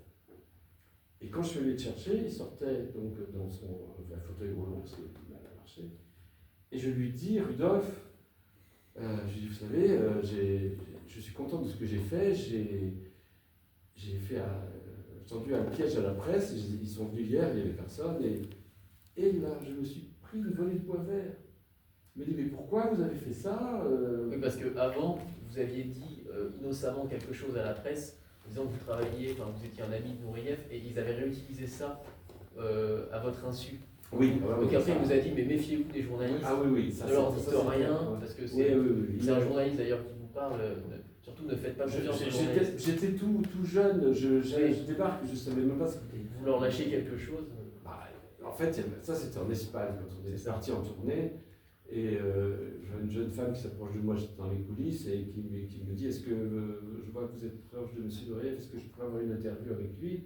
Speaker 3: Et quand je suis allé le chercher, il sortait donc dans son fauteuil roulant, parce qu'il avait mal à marcher. Et je lui dis, Rudolf, je lui dis, vous savez, je suis content de ce que j'ai fait. J'ai tendu un piège à la presse. Ils sont venus hier, il n'y avait personne. Et là, je me suis pris une volée de bois vert. Il me dit, mais pourquoi vous avez fait ça
Speaker 2: Oui, parce qu'avant, vous aviez dit innocemment quelque chose à la presse, en disant que vous travailliez, enfin vous étiez un ami de Nureyev, et ils avaient réutilisé ça à votre insu.
Speaker 3: Oui.
Speaker 2: Donc après, il vous a dit, mais méfiez-vous des journalistes,
Speaker 3: ah, oui, ça,
Speaker 2: ne leur dites rien,
Speaker 3: ouais.
Speaker 2: parce que c'est
Speaker 3: oui.
Speaker 2: un journaliste d'ailleurs qui vous parle, surtout ne faites pas confiance aux journalistes.
Speaker 3: J'étais tout jeune, je débarque, je ne savais même pas ce que c'était.
Speaker 2: Vous leur lâchez quelque chose.
Speaker 3: En fait, ça c'était en Espagne, quand on est parti en tournée. Et j'ai une jeune femme qui s'approche de moi, j'étais dans les coulisses, et qui me dit, est-ce que je vois que vous êtes proche de M. Nureyev, est-ce que je pourrais avoir une interview avec lui?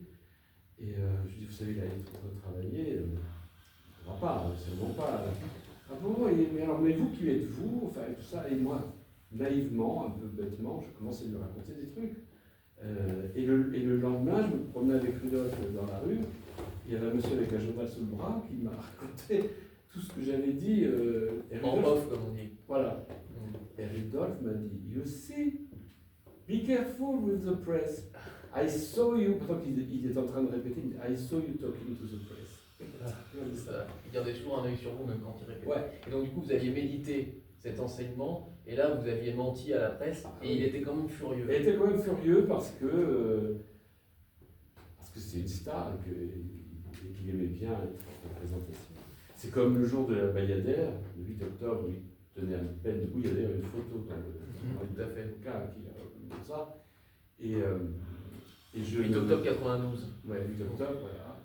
Speaker 3: Et je lui dis, vous savez, il a été trop travaillé, on ne va pas, seulement pas. Ah bon, mais vous, qui êtes-vous? Enfin, tout ça, et moi, naïvement, un peu bêtement, je commençais à lui raconter des trucs. Et le lendemain, je me promenais avec Rudolf dans la rue, il y avait un monsieur avec un journal sous le bras qui m'a raconté tout ce que j'avais dit.
Speaker 2: En off, comme on dit.
Speaker 3: Voilà. Et Rudolf m'a dit, you see, be careful with the press. I saw you, pendant qu'il est en train de répéter, I saw you talking to the press.
Speaker 2: Il gardait toujours un œil sur vous, même quand il répétait.
Speaker 1: Ouais.
Speaker 2: Et donc, du coup, vous aviez médité cet enseignement, et là, vous aviez menti à la presse, et il était quand même furieux.
Speaker 3: Il était quand même furieux parce que c'est une star et qu'il aimait bien être en représentation. C'est comme le jour de la Bayadère, le 8 octobre, il tenait à peine debout, il y a d'ailleurs une photo dans le
Speaker 2: Tout à fait.
Speaker 3: bouquin qui a ça. Et je
Speaker 2: 8 octobre 92.
Speaker 3: Ouais, 8 octobre, voilà.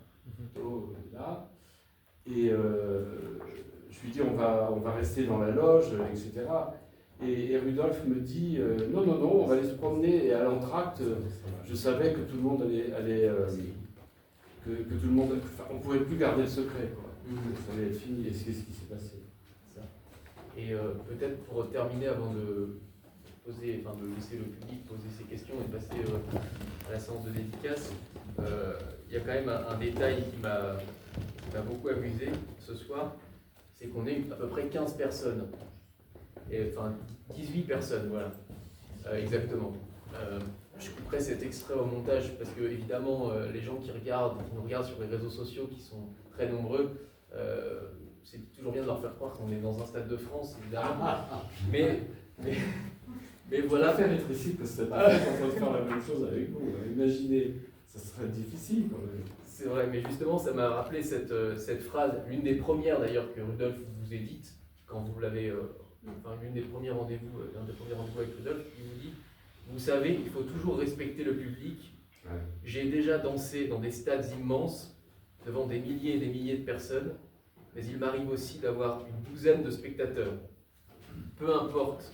Speaker 3: Photo là. Et je lui dis on va rester dans la loge, etc. Et Rudolf me dit non, on va aller se promener. Et à l'entracte, je savais que tout le monde allait que tout le monde, enfin, on pouvait plus garder le secret, quoi. Ça allait être fini. Et c'est ce qui s'est passé.
Speaker 2: Ça. Et peut-être pour terminer, avant de laisser le public poser ses questions et de passer à la séance de dédicace, il y a quand même un détail qui m'a beaucoup amusé ce soir, c'est qu'on est à peu près 15 personnes. Enfin, 18 personnes, voilà, exactement. Je couperai cet extrait au montage parce que, évidemment, les gens qui nous regardent sur les réseaux sociaux, qui sont très nombreux, c'est toujours bien de leur faire croire qu'on est dans un stade de France, évidemment. Mais voilà.
Speaker 3: Faire être ici parce que c'est pas en train de faire la même chose avec vous. Imaginez, ça serait difficile quand même.
Speaker 2: C'est vrai, mais justement, ça m'a rappelé cette phrase, l'une des premières d'ailleurs que Rudolf vous ait dite, quand vous l'avez. Enfin, l'une des premiers rendez-vous, l'un des premiers rendez-vous avec Rudolf, il vous dit vous savez, il faut toujours respecter le public.
Speaker 3: Ouais.
Speaker 2: J'ai déjà dansé dans des stades immenses, devant des milliers et des milliers de personnes, mais il m'arrive aussi d'avoir une douzaine de spectateurs. Peu importe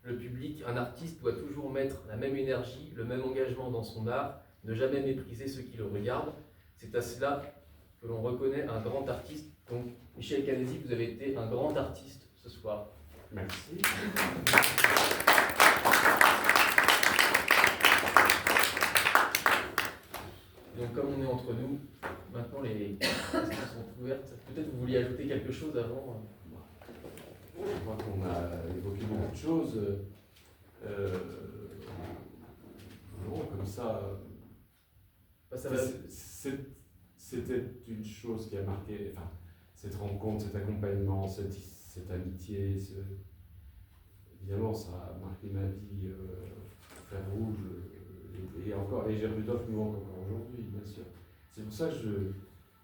Speaker 2: le public, un artiste doit toujours mettre la même énergie, le même engagement dans son art, ne jamais mépriser ceux qui le regardent. C'est à cela que l'on reconnaît un grand artiste. Donc, Michel Canesi, vous avez été un grand artiste ce soir.
Speaker 3: Merci.
Speaker 2: Donc, comme on est entre nous, maintenant les questions sont ouvertes. Peut-être vous vouliez ajouter quelque chose avant.
Speaker 3: Je crois qu'on a évoqué beaucoup de choses. Non, comme ça.
Speaker 2: Ça va.
Speaker 3: C'était une chose qui a marqué, enfin, cette rencontre, cet accompagnement, cette amitié. Évidemment, ça a marqué ma vie, fer rouge, et encore, et Rudolf nous manque encore aujourd'hui, bien sûr. C'est pour ça que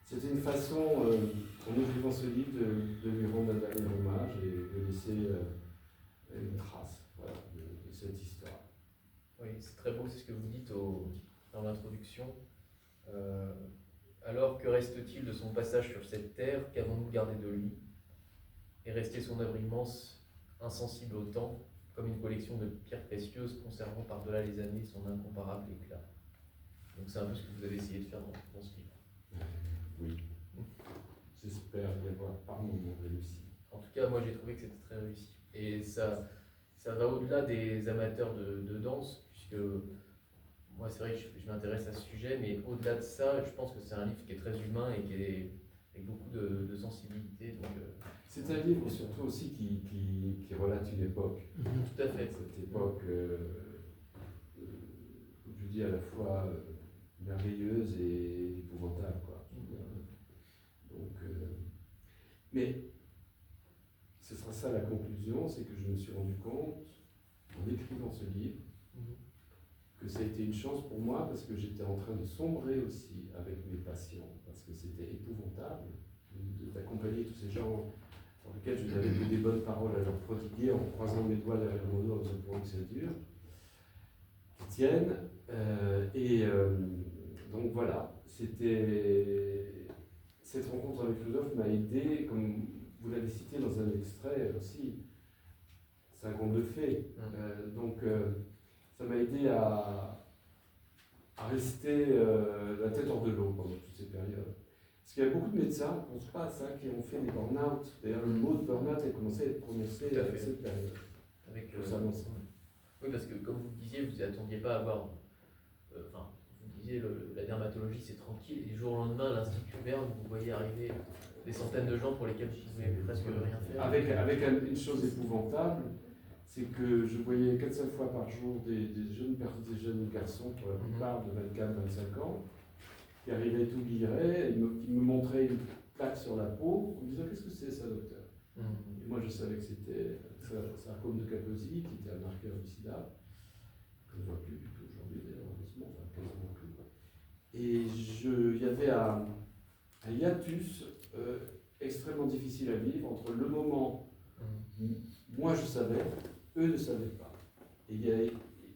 Speaker 3: c'était une façon, en écrivant ce livre, de lui rendre un dernier hommage et de laisser une trace, voilà, de cette histoire.
Speaker 2: Oui, c'est très beau, c'est ce que vous dites dans l'introduction. Alors, que reste-t-il de son passage sur cette terre? Qu'avons-nous gardé de lui? Est restée son œuvre immense, insensible au temps, comme une collection de pierres précieuses conservant par-delà les années son incomparable éclat. Donc c'est un peu ce que vous avez essayé de faire dans ce livre.
Speaker 3: Oui. J'espère y avoir par moments réussi.
Speaker 2: En tout cas, moi j'ai trouvé que c'était très réussi. Et ça va au-delà des amateurs de danse, puisque moi c'est vrai que je m'intéresse à ce sujet, mais au-delà de ça, je pense que c'est un livre qui est très humain et qui est avec beaucoup de sensibilité. Donc,
Speaker 3: c'est un livre surtout aussi qui relate une époque.
Speaker 2: Tout à fait.
Speaker 3: Cette époque, je dis à la fois merveilleuse et épouvantable, quoi. Donc, mais ce sera ça la conclusion, c'est que je me suis rendu compte, en écrivant ce livre, que ça a été une chance pour moi parce que j'étais en train de sombrer aussi avec mes patients, parce que c'était épouvantable d'accompagner tous ces gens pour lesquels je n'avais que des bonnes paroles à leur prodiguer en croisant mes doigts derrière mon dos en disant pour que ça dure, qui tiennent. Donc voilà, cette rencontre avec Rudolf m'a aidé, comme vous l'avez cité dans un extrait aussi, c'est un conte de fées. Donc ça m'a aidé à rester la tête hors de l'eau pendant toutes ces périodes. Parce qu'il y a beaucoup de médecins qui ne pensent pas à ça, qui ont fait des burn-out. D'ailleurs, le mot de burn-out a commencé à être prononcé à cette période.
Speaker 2: Oui, parce que comme vous le disiez, vous n'attendiez pas à avoir. Vous disiez la dermatologie c'est tranquille, et du jour au lendemain, à l'Institut Berne, vous voyez arriver des centaines de gens pour lesquels vous ne pouvez presque rien faire.
Speaker 3: Avec une chose épouvantable, c'est que je voyais 4-5 fois par jour des jeunes garçons, pour la plupart de 24-25 ans, qui arrivaient tout guillerets, qui me montraient claque sur la peau en me disant qu'est-ce que c'est ça, docteur? Et moi je savais que c'était un sarcome de Kaposi qui était un marqueur du sida, que je ne vois plus du tout aujourd'hui d'ailleurs, heureusement, enfin quasiment plus. Et il y avait un hiatus extrêmement difficile à vivre entre le moment où moi je savais, eux ne savaient pas. Et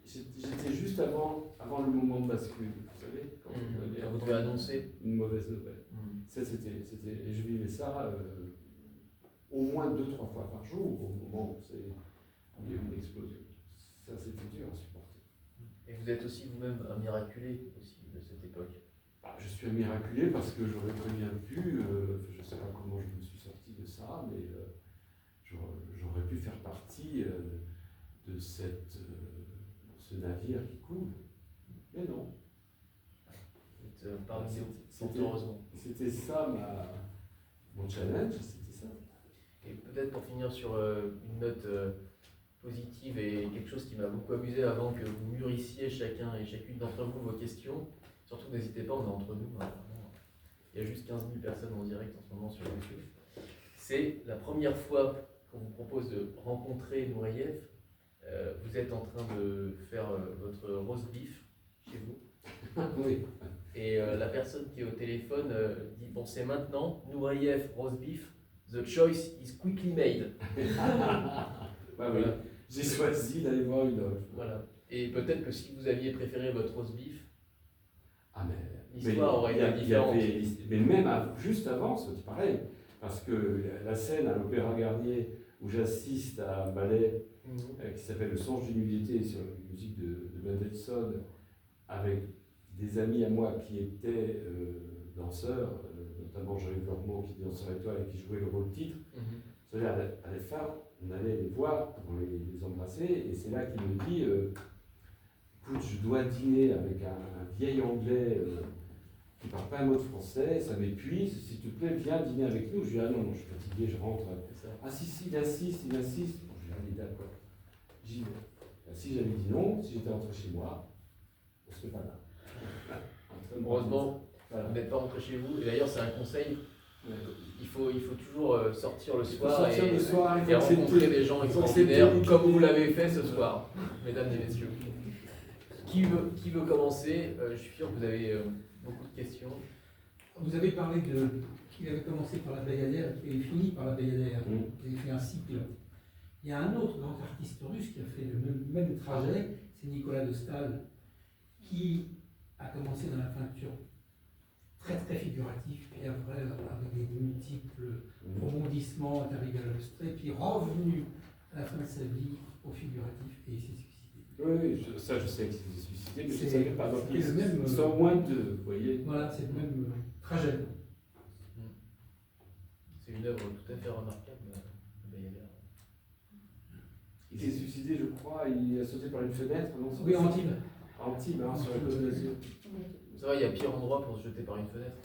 Speaker 3: j'étais juste avant le moment de bascule, vous savez, quand
Speaker 2: vous devez annoncer
Speaker 3: une mauvaise nouvelle. Ça, et je vivais ça au moins 2-3 fois par jour au moment où il y a eu une explosion. Ça, c'était dur à supporter.
Speaker 2: Et vous êtes aussi vous-même un miraculé aussi de cette époque.
Speaker 3: Je suis un miraculé parce que j'aurais très bien pu, je ne sais pas comment je me suis sorti de ça, mais j'aurais pu faire partie de ce navire qui coule. Mais non.
Speaker 2: Parmi nous, fort heureusement.
Speaker 3: C'était ça mon challenge, c'était ça.
Speaker 2: Et peut-être pour finir sur une note positive et quelque chose qui m'a beaucoup amusé avant que vous mûrissiez chacun et chacune d'entre vous vos questions. Surtout n'hésitez pas, on est entre nous. Hein, il y a juste 15 000 personnes en direct en ce moment sur YouTube. C'est la première fois qu'on vous propose de rencontrer Nureyev. Vous êtes en train de faire votre roast beef chez vous.
Speaker 3: Oui.
Speaker 2: Et la personne qui est au téléphone dit bon, c'est maintenant, Nureyev, roast beef, the choice is quickly made.
Speaker 3: Oui. J'ai choisi d'aller voir une offre.
Speaker 2: Voilà. Et peut-être que si vous aviez préféré votre roast beef,
Speaker 3: mais
Speaker 2: l'histoire aurait été différente.
Speaker 3: Mais même juste avant, c'est pareil. Parce que la scène à l'Opéra Garnier où j'assiste à un ballet qui s'appelle Le Songe d'une nudité sur la musique de Mendelssohn, avec des amis à moi qui étaient danseurs, notamment Jean-Yves Lormeau qui est danseur étoile et qui jouait le rôle titre. Vous savez, à la fin, on allait les voir pour les embrasser, et c'est là qu'il me dit écoute, je dois dîner avec un vieil anglais qui ne parle pas un mot de français, ça m'épuise, s'il te plaît, viens dîner avec nous. Je lui dis ah non, je suis fatigué, je rentre. Ah si, il insiste. Bon, je lui dis allez, d'accord, j'y vais. Si j'avais dit non, si j'étais rentré chez moi, on ne serait pas là.
Speaker 2: Heureusement, vous n'êtes pas rentré chez vous. Et d'ailleurs, c'est un conseil. Il faut toujours sortir le soir et rencontrer des gens extraordinaires, comme vous l'avez fait ce soir, mesdames et messieurs. Qui veut commencer? Je suis sûr que vous avez beaucoup de questions.
Speaker 1: Vous avez parlé qu'il avait commencé par la Bayadère et qu'il avait fini par la Bayadère. Il avait fait un cycle. Il y a un autre grand artiste russe qui a fait le même trajet, c'est Nicolas de Staël, qui a commencé dans la peinture très très figuratif, puis après avec des multiples rebondissements est arrivé à l'abstrait, puis revenu à la fin de sa vie au figuratif et il s'est suicidé.
Speaker 3: Oui, ça je sais qu'il s'est suicidé, mais je ne savais pas. Donc
Speaker 1: c'est le même.
Speaker 3: Ils sont moins de deux, vous voyez.
Speaker 1: Voilà, c'est le même trajet.
Speaker 2: C'est une œuvre tout à fait remarquable.
Speaker 3: Il s'est suicidé, je crois, il a sauté par une fenêtre, non?
Speaker 1: Oui, en Antibes.
Speaker 3: Antibes, hein, sur la côte d'Azur.
Speaker 2: Ça va, il y a pire endroit pour se jeter par une fenêtre.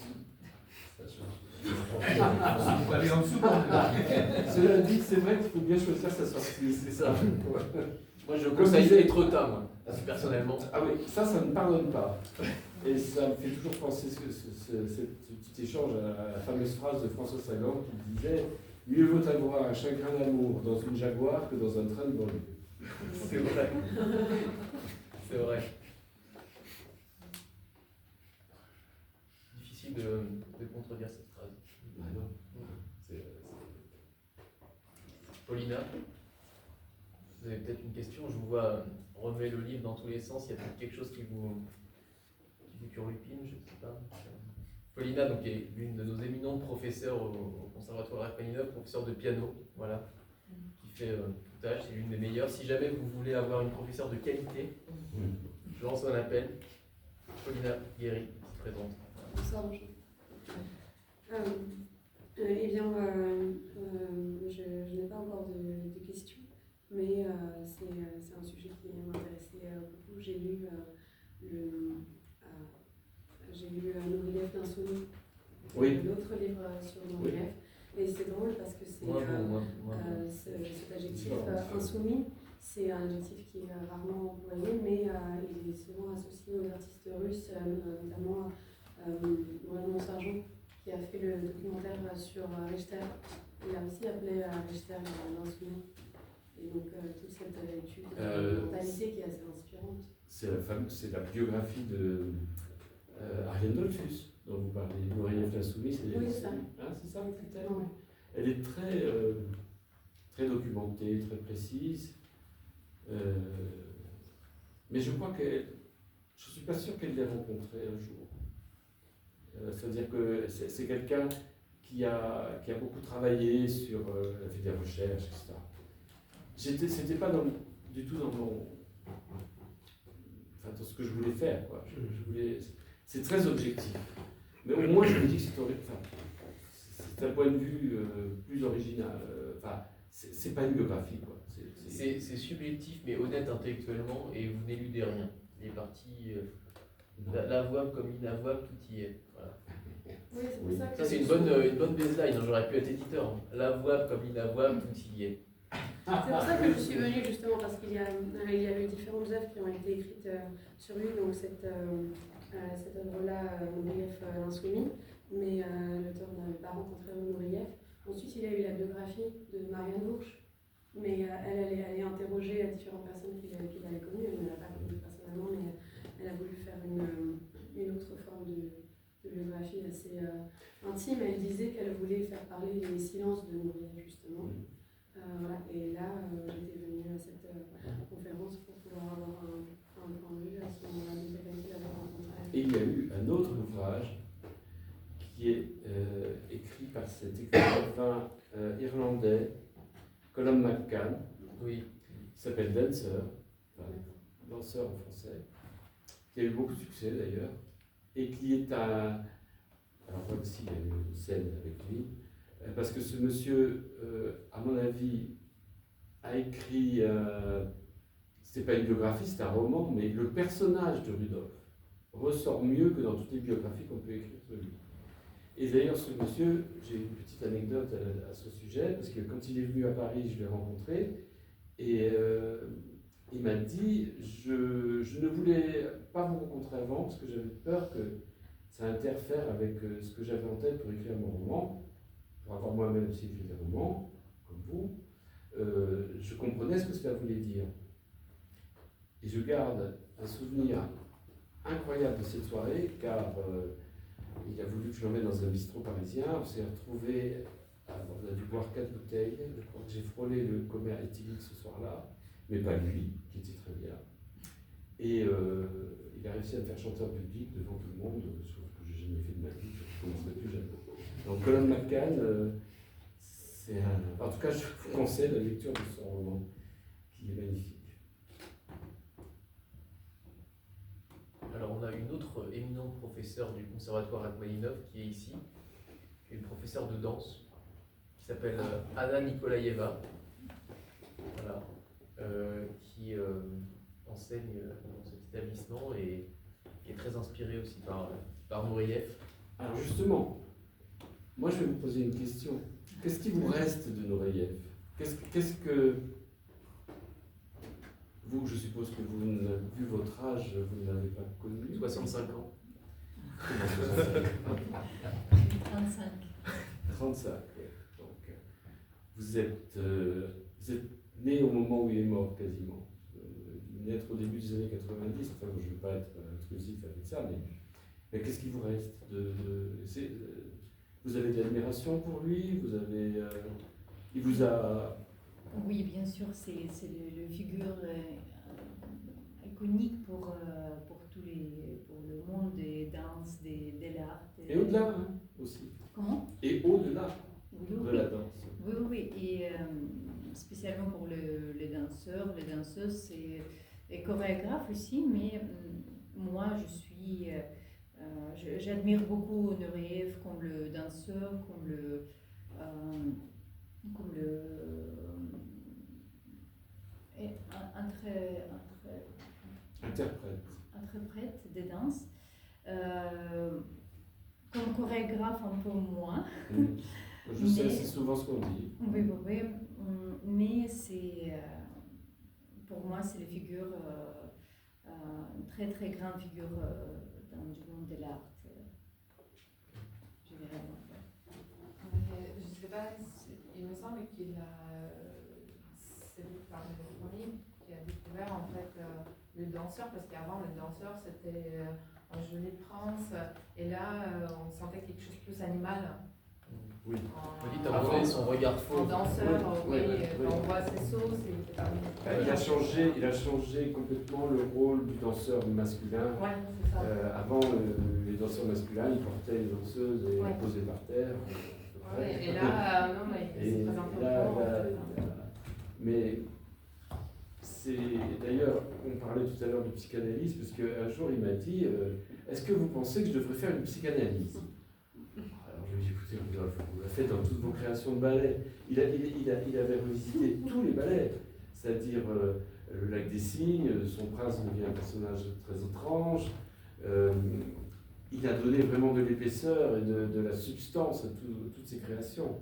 Speaker 1: Vous allez en dessous.
Speaker 3: Cela dit, c'est vrai qu'il faut bien choisir sa sortie, c'est ça.
Speaker 2: Moi, je conseille Étretat, moi, personnellement.
Speaker 3: Ah oui, ça ne pardonne pas. Et ça me fait toujours penser ce petit échange à la fameuse phrase de François Sagan qui disait « Mieux vaut avoir un chagrin d'amour dans une Jaguar que dans un train de banlieue. »
Speaker 2: C'est vrai. C'est vrai. Difficile de contredire cette phrase.
Speaker 3: Ah non.
Speaker 2: Paulina, vous avez peut-être une question. Je vous vois remuer le livre dans tous les sens. Il y a peut-être quelque chose qui vous turlupine, je ne sais pas. Paulina, donc, est l'une de nos éminentes professeurs au Conservatoire Rachmaninov, professeure de piano, voilà, qui fait tout âge, c'est l'une des meilleures. Si jamais vous voulez avoir une professeure de qualité, je lance un appel. Paulina Guéry qui se présente.
Speaker 4: Bonsoir, bonjour. Eh bien, je n'ai pas encore de questions, mais c'est un sujet qui m'intéressait beaucoup. J'ai lu Nureyev d'Insoumis, l'autre livre sur Nureyev, et c'est drôle parce que c'est cet adjectif insoumis, c'est un adjectif qui est rarement employé, mais il est souvent associé aux artistes russes, notamment Moulin Sargent, qui a fait le documentaire sur Richter. Il a aussi appelé Richter l'insoumis. Et donc toute cette étude de mentalité qui est assez inspirante.
Speaker 3: C'est la biographie de Ariane Dollfus dont vous parlez. Nureyev l'insoumis,
Speaker 4: oui, c'est ça.
Speaker 3: Ah, c'est ça,
Speaker 4: exactement. Oui.
Speaker 3: Elle est très, très documentée, très précise. Mais je crois je ne suis pas sûr qu'elle l'ait rencontré un jour. C'est-à-dire que c'est quelqu'un qui a beaucoup travaillé sur, elle a fait des recherches, etc. C'était pas du tout dans ce que je voulais faire, quoi. C'est très objectif. Mais au moins, je me dis que c'est un point de vue plus original. C'est pas une biographie, quoi.
Speaker 2: C'est subjectif, mais honnête intellectuellement, et vous n'éludez rien. Les parties, l'avouable comme l'inavouable, tout y est. Voilà.
Speaker 4: Oui, c'est pour ça que
Speaker 2: c'est une bonne baseline, j'aurais pu être éditeur. L'avouable comme l'inavouable, tout y est.
Speaker 4: C'est pour ça que je suis venue justement, parce qu'il y a eu différentes œuvres qui ont été écrites sur lui, donc cette œuvre-là, Nureyev l'insoumis, mais l'auteur n'avait pas rencontré Nureyev. Ensuite, il y a eu la biographie de Marianne Bourges, mais elle est interrogée à différentes personnes qu'il avait connues, elle ne l'a pas connue personnellement, mais elle a voulu faire une autre forme de biographie assez intime. Elle disait qu'elle voulait faire parler les silences de Nureyev, justement. Voilà. Et là, j'étais venue à cette conférence pour pouvoir avoir un point de vue à ce moment-là de quelqu'un qui l'avait rencontré.
Speaker 3: Et il y a eu un autre ouvrage qui est écrit par cet écrivain irlandais, Colum McCann,
Speaker 2: oui.
Speaker 3: qui s'appelle Dancer, danseur en français, qui a eu beaucoup de succès d'ailleurs, et qui est un... Alors là aussi, il y a eu une scène avec lui, parce que ce monsieur, à mon avis, a écrit, c'est pas une biographie, c'est un roman, mais le personnage de Rudolf ressort mieux que dans toutes les biographies qu'on peut écrire sur lui. Et d'ailleurs, ce monsieur, j'ai une petite anecdote à ce sujet, parce que quand il est venu à Paris, je l'ai rencontré, et il m'a dit, je ne voulais pas vous rencontrer avant, parce que j'avais peur que ça interfère avec ce que j'avais en tête pour écrire mon roman. Pour avoir moi-même aussi écrit des romans, comme vous, je comprenais ce que cela voulait dire. Et je garde un souvenir incroyable de cette soirée, car il a voulu que je l'emmène dans un bistrot parisien. On s'est retrouvés, on a dû boire 4 bouteilles. Je crois que j'ai frôlé le commerce éthylique ce soir-là, mais pas lui, qui était très bien. Et il a réussi à me faire chanter en public devant tout le monde, chose que j'ai jamais fait de ma vie, je ne commencerai plus jamais. Donc Colum McCann, c'est en tout cas, je vous conseille la lecture de son roman, qui est magnifique.
Speaker 2: Alors on a une autre éminente professeure du conservatoire Rachmaninov qui est ici, qui est une professeure de danse, qui s'appelle Anna Nikolaeva, voilà, qui enseigne dans cet établissement et qui est très inspirée aussi par Nureyev.
Speaker 3: Alors justement, moi je vais vous poser une question. Qu'est-ce qui vous reste de Nureyev ? Qu'est-ce que... Vous, je suppose que vous, vu votre âge, vous ne l'avez pas connu.
Speaker 2: 65 ans.
Speaker 5: 35.
Speaker 3: 35, oui. Donc, vous êtes né au moment où il est mort, quasiment. Naître au début des années 90, enfin, je ne veux pas être intrusif avec ça, mais qu'est-ce qui vous reste vous avez de l'admiration pour lui, il vous a...
Speaker 5: Oui, bien sûr, c'est le figure iconique pour le monde des danses, de l'art.
Speaker 3: Et au-delà, hein, aussi.
Speaker 5: Comment?
Speaker 3: Et au-delà
Speaker 5: de
Speaker 3: la danse.
Speaker 5: Oui, et spécialement pour les danseurs, les danseuses, et chorégraphes aussi, mais moi, j'admire beaucoup Nureyev comme le danseur, comme le interprète de danse. Comme chorégraphe, un peu moins.
Speaker 3: Je sais, c'est souvent ce qu'on dit.
Speaker 5: Oui, mais pour moi, c'est une figure, une très très grande figure dans le monde de l'art. Je réellement.
Speaker 6: Je ne sais pas, il me semble qu'il a, c'est parmi les premiers qui a découvert en fait le danseur, parce qu'avant le danseur c'était un joli prince, et là on sentait quelque chose de plus animal.
Speaker 3: Oui.
Speaker 2: Vous dites avant son regard faux.
Speaker 6: En danseur, oui, quand on voit ses sauces, il parmi
Speaker 3: il a changé complètement le rôle du danseur masculin.
Speaker 6: Ouais, c'est ça.
Speaker 3: Avant, les danseurs masculins, ils portaient les danseuses et les posaient par terre.
Speaker 6: Et là, non, mais c'est très important.
Speaker 3: Mais c'est d'ailleurs, on parlait tout à l'heure de psychanalyse, parce qu'un jour il m'a dit est-ce que vous pensez que je devrais faire une psychanalyse? Alors je lui ai dit écoutez, vous la faites dans toutes vos créations de ballets. Il avait revisité tous les ballets, c'est-à-dire Le Lac des Cygnes, son prince devient un personnage très étrange. Il a donné vraiment de l'épaisseur et de la substance à toutes ses créations.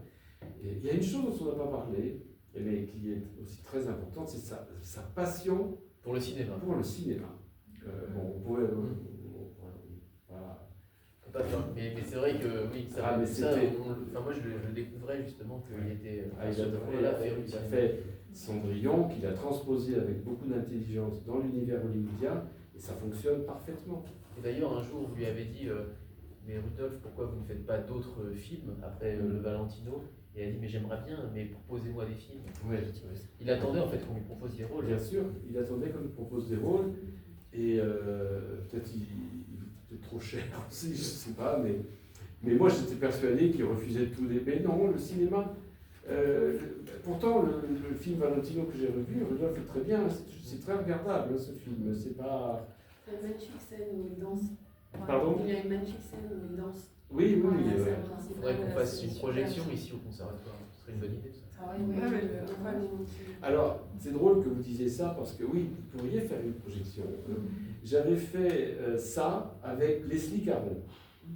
Speaker 3: Et il y a une chose dont on n'a pas parlé, mais qui est aussi très importante, c'est sa passion
Speaker 2: pour le cinéma.
Speaker 3: Bon, on pourrait pas...
Speaker 2: Mais c'est vrai que oui, ça, moi je le découvrais justement qu'il était
Speaker 3: il a fait Cendrillon, qu'il a transposé avec beaucoup d'intelligence dans l'univers hollywoodien, et ça fonctionne parfaitement.
Speaker 2: Et d'ailleurs, un jour, vous lui avez dit mais Rudolf, pourquoi vous ne faites pas d'autres films après le Valentino? Et elle a dit mais j'aimerais bien, mais proposez-moi des films.
Speaker 3: Ouais.
Speaker 2: Il attendait en fait qu'on lui propose des rôles.
Speaker 3: Bien sûr, il attendait qu'on lui propose des rôles, et peut-être il était trop cher aussi, je ne sais pas, mais moi j'étais persuadé qu'il refusait tout. Mais non, le cinéma. Pourtant, le film Valentino que j'ai revu, Rudolf est très bien, c'est très regardable ce film. C'est pas.
Speaker 4: Il y a une magnifique scène où il danse.
Speaker 3: Pardon?
Speaker 4: Il y a une magnifique scène où il danse.
Speaker 3: Oui.
Speaker 2: Il faudrait qu'on fasse une projection ici au conservatoire. Ce serait une bonne idée ça.
Speaker 3: Alors, c'est drôle que vous disiez ça parce que oui, vous pourriez faire une projection. J'avais fait ça avec Leslie Caron,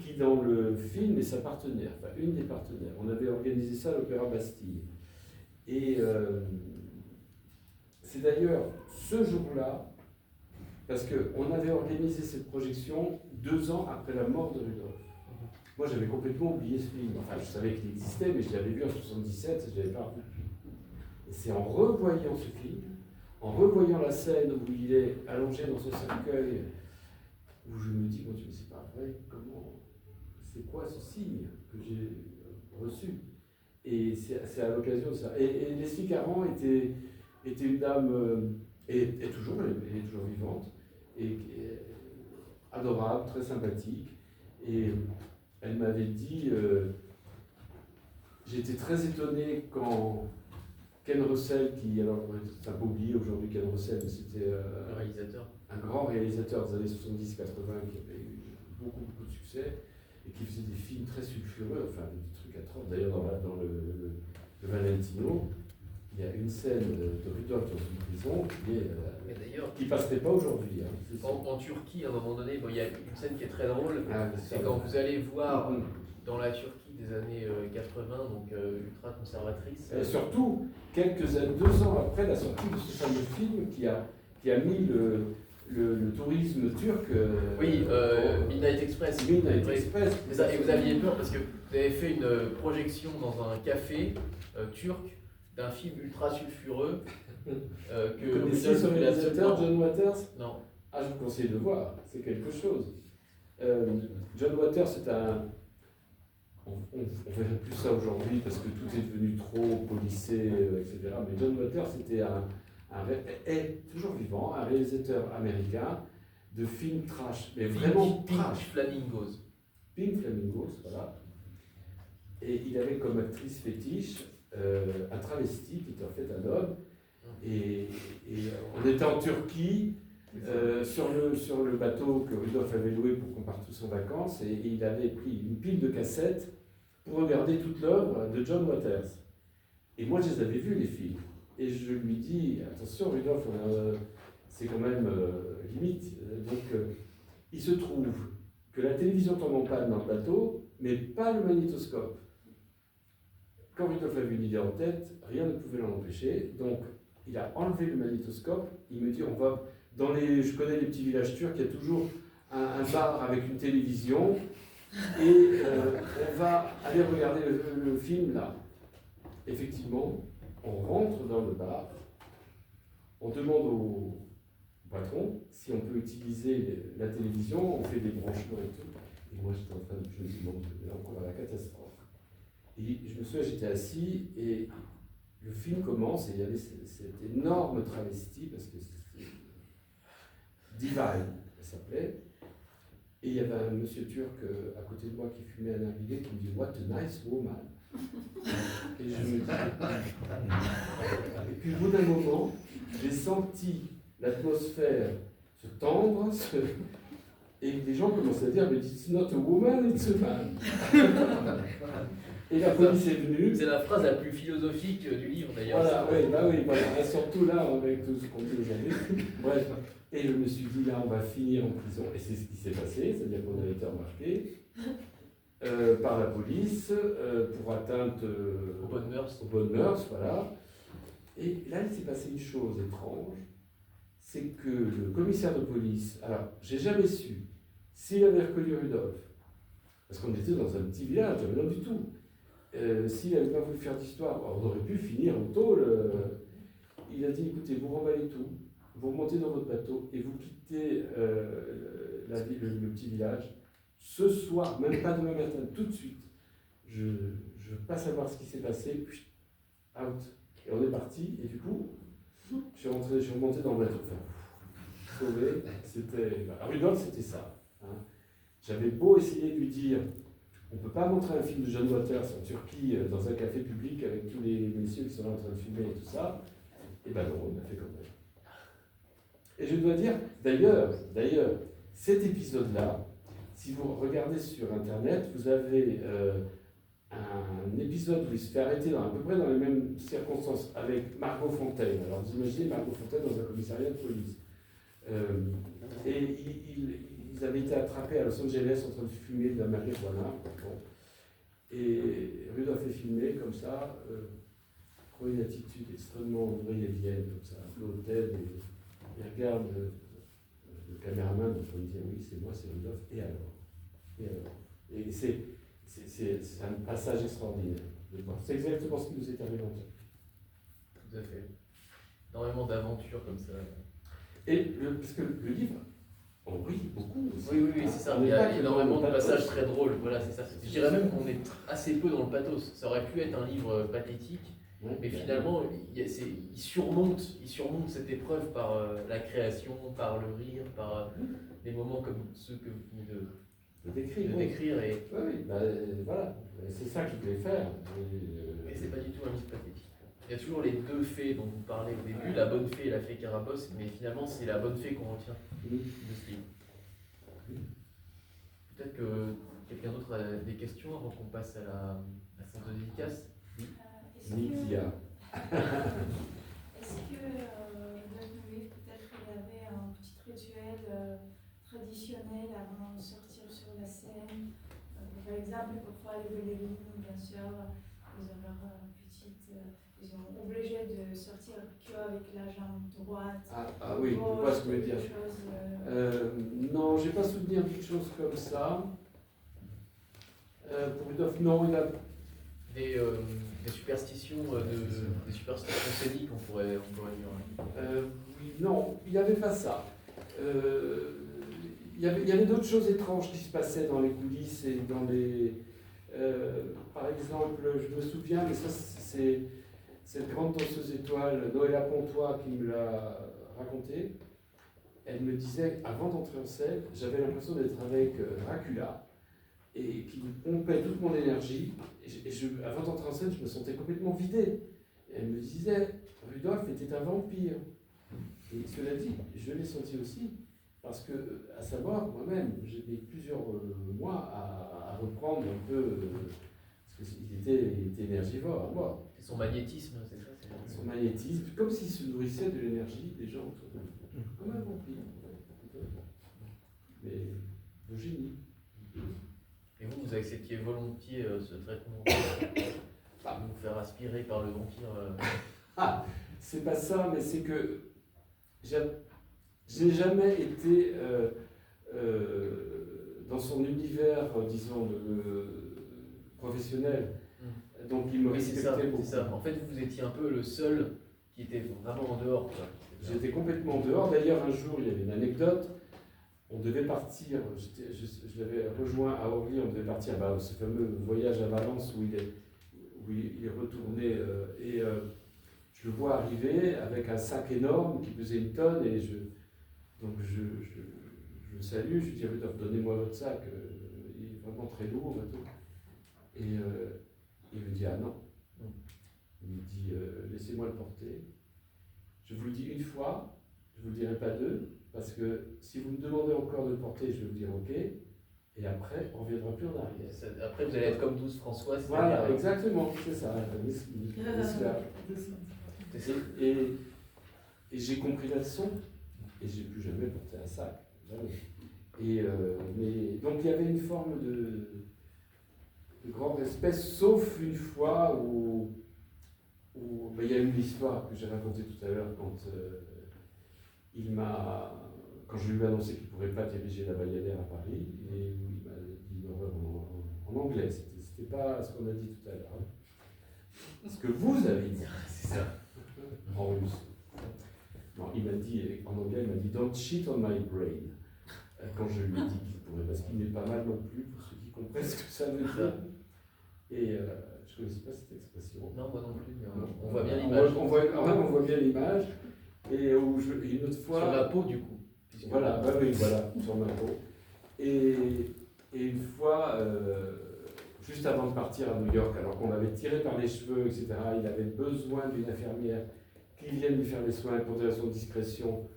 Speaker 3: qui dans le film est sa partenaire, enfin une des partenaires. On avait organisé ça à l'Opéra Bastille. Et c'est d'ailleurs ce jour-là, parce qu'on avait organisé cette projection 2 ans après la mort de Rudolf. Moi, j'avais complètement oublié ce film. Enfin, je savais qu'il existait, mais je l'avais vu en 1977 et je ne l'avais pas revu. Et c'est en revoyant ce film, en revoyant la scène où il est allongé dans ce cercueil, où je me dis, mon Dieu, mais c'est pas vrai, c'est quoi ce signe que j'ai reçu? Et c'est à l'occasion de ça. Et Leslie Caron était une dame, elle est toujours vivante, et adorable, très sympathique. Et elle m'avait dit, j'étais très étonné quand Ken Russell, qui, alors c'est un peu oublié aujourd'hui Ken Russell, mais c'était un grand réalisateur des années 70-80 qui avait eu beaucoup de succès et qui faisait des films très sulfureux, enfin des trucs atroces. D'ailleurs, dans le Valentino, il y a une scène de Rudolf dans une prison qui ne passerait pas aujourd'hui.
Speaker 2: En Turquie, à un moment donné, il y a une scène qui est très drôle. C'est quand vous allez voir dans la Turquie des années 80, donc ultra conservatrice.
Speaker 3: Et surtout, 2 ans après la sortie de ce fameux film qui a mis le tourisme turc.
Speaker 2: Midnight Express.
Speaker 3: C'est
Speaker 2: ça. Et vous aviez peur parce que vous avez fait une projection dans un café turc d'un film ultra sulfureux
Speaker 3: que vous connaissez ce réalisateur, John Waters?
Speaker 2: Non.
Speaker 3: Ah, je vous conseille de voir, c'est quelque chose. John Waters, c'est un... On ne verrait plus ça aujourd'hui parce que tout est devenu trop policé, etc. Mais John Waters est toujours vivant, un réalisateur américain de films trash, mais vraiment trash. Pink Flamingos, voilà. Et il avait comme actrice fétiche un travesti qui était en fait un homme. Et on était en Turquie, sur le bateau que Rudolf avait loué pour qu'on parte tous en vacances, et il avait pris une pile de cassettes pour regarder toute l'œuvre de John Waters. Et moi, je les avais vus, les films. Et je lui dis, attention Rudolf, c'est quand même limite. Donc, il se trouve que la télévision tombe en panne dans le bateau, mais pas le magnétoscope. Quand Rudolf avait une idée en tête, rien ne pouvait l'en empêcher. Donc, il a enlevé le magnétoscope. Il me dit, on va... Je connais les petits villages turcs, il y a toujours un bar avec une télévision. Et on va aller regarder le film là. Effectivement, on rentre dans le bar, on demande au patron si on peut utiliser la télévision, on fait des branchements et tout. Et moi j'étais en train de me dire, encore la catastrophe. Et je me souviens, j'étais assis et le film commence et il y avait cette énorme travestie, parce que c'était Divine, elle s'appelait. Et il y avait un monsieur turc à côté de moi qui fumait un narguilé qui me dit What a nice woman. Et je me dis. Et puis au bout d'un moment, j'ai senti l'atmosphère se tendre, et les gens commençaient à dire mais it's not a woman, it's a man. Et la police est venue.
Speaker 2: C'est la phrase la plus philosophique du livre d'ailleurs.
Speaker 3: Voilà, oui, voilà, surtout là avec tout ce qu'on dit aujourd'hui. Bref. Et je me suis dit, là, on va finir en prison. Et c'est ce qui s'est passé, c'est-à-dire qu'on a été remarqué par la police pour atteinte aux bonnes mœurs, voilà. Et là, il s'est passé une chose étrange, c'est que le commissaire de police, alors, j'ai jamais su s'il avait reconnu Rudolf, parce qu'on était dans un petit village, rien du tout. S'il n'avait pas voulu faire d'histoire, on aurait pu finir en tôle. Il a dit, écoutez, vous remballez tout. Vous remontez dans votre bateau et vous quittez la ville, le petit village. Ce soir, même pas demain matin, tout de suite, je veux pas savoir ce qui s'est passé, puis out. Et on est parti, et du coup, je suis remonté dans le bateau. Enfin, sauvé, c'était. Rudolf, c'était ça. Hein. J'avais beau essayer de lui dire, on ne peut pas montrer un film de John Waters en Turquie dans un café public avec tous les messieurs qui sont là en train de filmer et tout ça. Et ben non, on a fait comme ça. Et je dois dire, d'ailleurs, cet épisode-là, si vous regardez sur Internet, vous avez un épisode où il se fait arrêter à peu près dans les mêmes circonstances avec Margot Fontaine. Alors vous imaginez Margot Fontaine dans un commissariat de police. Et ils avaient été attrapés à Los Angeles en train de fumer de la marijuana. Bon. Et Rudolf est filmé comme ça, prend une attitude extrêmement vénélienne, comme ça, un peu hautaine. Il regarde le caméraman en train de dire oui, c'est moi, c'est Rudolf, et alors. Et c'est un passage extraordinaire. C'est exactement ce qui nous est arrivé en Turquie.
Speaker 2: Tout à fait. Énormément d'aventures comme ça.
Speaker 3: Et parce que le livre, on rit beaucoup aussi.
Speaker 2: Oui, c'est ça. Il y a énormément de passages très drôles. Voilà, c'est ça. Je dirais même qu'on est assez peu dans le pathos. Ça aurait pu être un livre pathétique. Mais finalement, il surmonte cette épreuve par la création, par le rire, par des moments comme ceux que vous venez de décrire. Et...
Speaker 3: Oui, voilà, c'est ça qu'il voulait faire.
Speaker 2: Mais c'est pas du tout un livre pathétique. Il y a toujours les deux fées dont vous parlez au début, la bonne fée et la fée Carabosse, mais finalement c'est la bonne fée qu'on retient de ce livre. Peut-être que quelqu'un d'autre a des questions avant qu'on passe à la séance de dédicace.
Speaker 3: Nikia.
Speaker 7: Est-ce que dans le livre, peut-être il y avait un petit rituel traditionnel avant de sortir sur la scène? Par exemple, parfois les ballerines, bien sûr, ils ont leur ils sont obligés de sortir qu'avec la jambe droite.
Speaker 3: Ah oui, je vois ce que vous voulez dire. Non, j'ai pas souvenir d'une chose comme ça. Pour Rudolf, non, il a
Speaker 2: des superstitions, des superstitions scéniques, on pourrait dire.
Speaker 3: Oui, non, il n'y avait pas ça. Il y avait d'autres choses étranges qui se passaient dans les coulisses et dans les. Par exemple, je me souviens, mais ça c'est cette grande danseuse étoile, Noëlla Pontois, qui me l'a raconté. Elle me disait, avant d'entrer en scène, j'avais l'impression d'être avec Dracula et qui me pompait toute mon énergie. Et avant d'entrer en scène, je me sentais complètement vidé. Et elle me disait, Rudolf était un vampire. Et cela dit, je l'ai senti aussi, parce que, à savoir, moi-même, j'ai mis plusieurs mois à reprendre un peu, parce qu'il était énergivore à moi.
Speaker 2: C'est son magnétisme, c'est ça?
Speaker 3: Son magnétisme, comme s'il se nourrissait de l'énergie des gens autour de lui. Comme un vampire. Mais de génie.
Speaker 2: Et vous acceptiez volontiers ce traitement de vous faire aspirer par le vampire
Speaker 3: C'est pas ça, mais c'est que j'ai jamais été dans son univers, disons, professionnel. Donc il me respectait beaucoup.
Speaker 2: C'est ça. En fait, vous étiez un peu le seul qui était vraiment en dehors.
Speaker 3: J'étais complètement en dehors. D'ailleurs, un jour, il y avait une anecdote. On devait partir, je l'avais rejoint à Orly, on devait partir à ce fameux voyage à Valence où il est retourné. Je le vois arriver avec un sac énorme qui pesait 1 tonne et donc je le salue, je lui dis donnez-moi votre sac, il est vraiment très lourd et tout. Et il me dit ah non. Il me dit laissez-moi le porter. Je vous le dis une fois, je ne vous le dirai pas 2, parce que si vous me demandez encore de le porter, je vais vous dire ok, et après on ne reviendra plus en arrière.
Speaker 2: Après vous allez être comme 12 François.
Speaker 3: Voilà, exactement, c'est ça. Et j'ai compris la leçon, et j'ai plus jamais porté un sac. Jamais. Donc il y avait une forme de grand respect, sauf une fois où il y a une histoire que j'ai racontée tout à l'heure quand quand je lui ai annoncé qu'il ne pourrait pas diriger la Bayadère à Paris, et où il m'a dit une horreur en anglais, c'était pas ce qu'on a dit tout à l'heure. Hein. Ce que vous avez dit,
Speaker 2: c'est ça.
Speaker 3: En russe. Non, il m'a dit, en anglais, il m'a dit don't shit on my brain. Quand je lui ai dit qu'il pourrait, parce qu'il n'est pas mal non plus pour ceux qui comprennent ce que ça veut dire. Et je ne connaissais pas cette expression.
Speaker 2: Non, moi non plus, mais on voit bien l'image.
Speaker 3: On voit bien l'image. Et une autre fois.
Speaker 2: Sur la peau, du coup.
Speaker 3: Voilà, oui, voilà, sur ma peau. Et une fois, juste avant de partir à New York, alors qu'on l'avait tiré par les cheveux, etc., il avait besoin d'une infirmière qui vienne lui faire les soins pour des raisons de discrétion.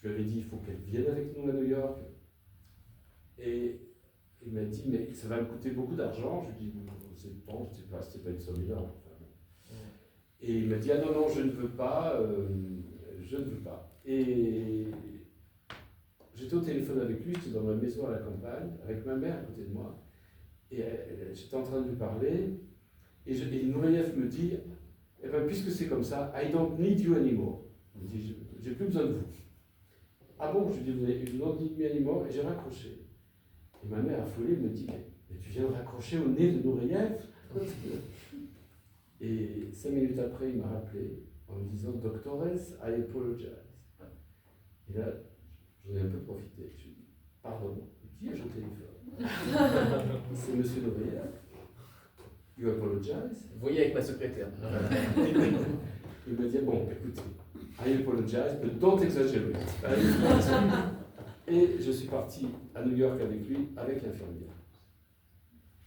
Speaker 3: Je lui avais dit il faut qu'elle vienne avec nous à New York. Et il m'a dit mais ça va me coûter beaucoup d'argent. Je lui ai dit bon, c'était pas une somme énorme. Et il m'a dit ah non, je ne veux pas, je ne veux pas. Et j'étais au téléphone avec lui, j'étais dans ma maison à la campagne, avec ma mère à côté de moi. Et j'étais en train de lui parler. Et Nureyev me dit eh bien, puisque c'est comme ça, I don't need you anymore. Il me dit j'ai plus besoin de vous. Ah bon, je lui dis you don't need me anymore. Et j'ai raccroché. Et ma mère, affolée, me dit mais tu viens de raccrocher au nez de Nureyev. Et 5 minutes après, il m'a rappelé en me disant Doctores, I apologize. Et là, j'en ai un peu profité. Je lui ai dit pardon, qui est-je au téléphone? C'est monsieur Nureyev. You apologize?
Speaker 2: Vous voyez avec ma secrétaire.
Speaker 3: Il m'a dit bon, écoutez, I apologize, but don't exaggerate. Et je suis parti à New York avec lui, avec l'infirmière.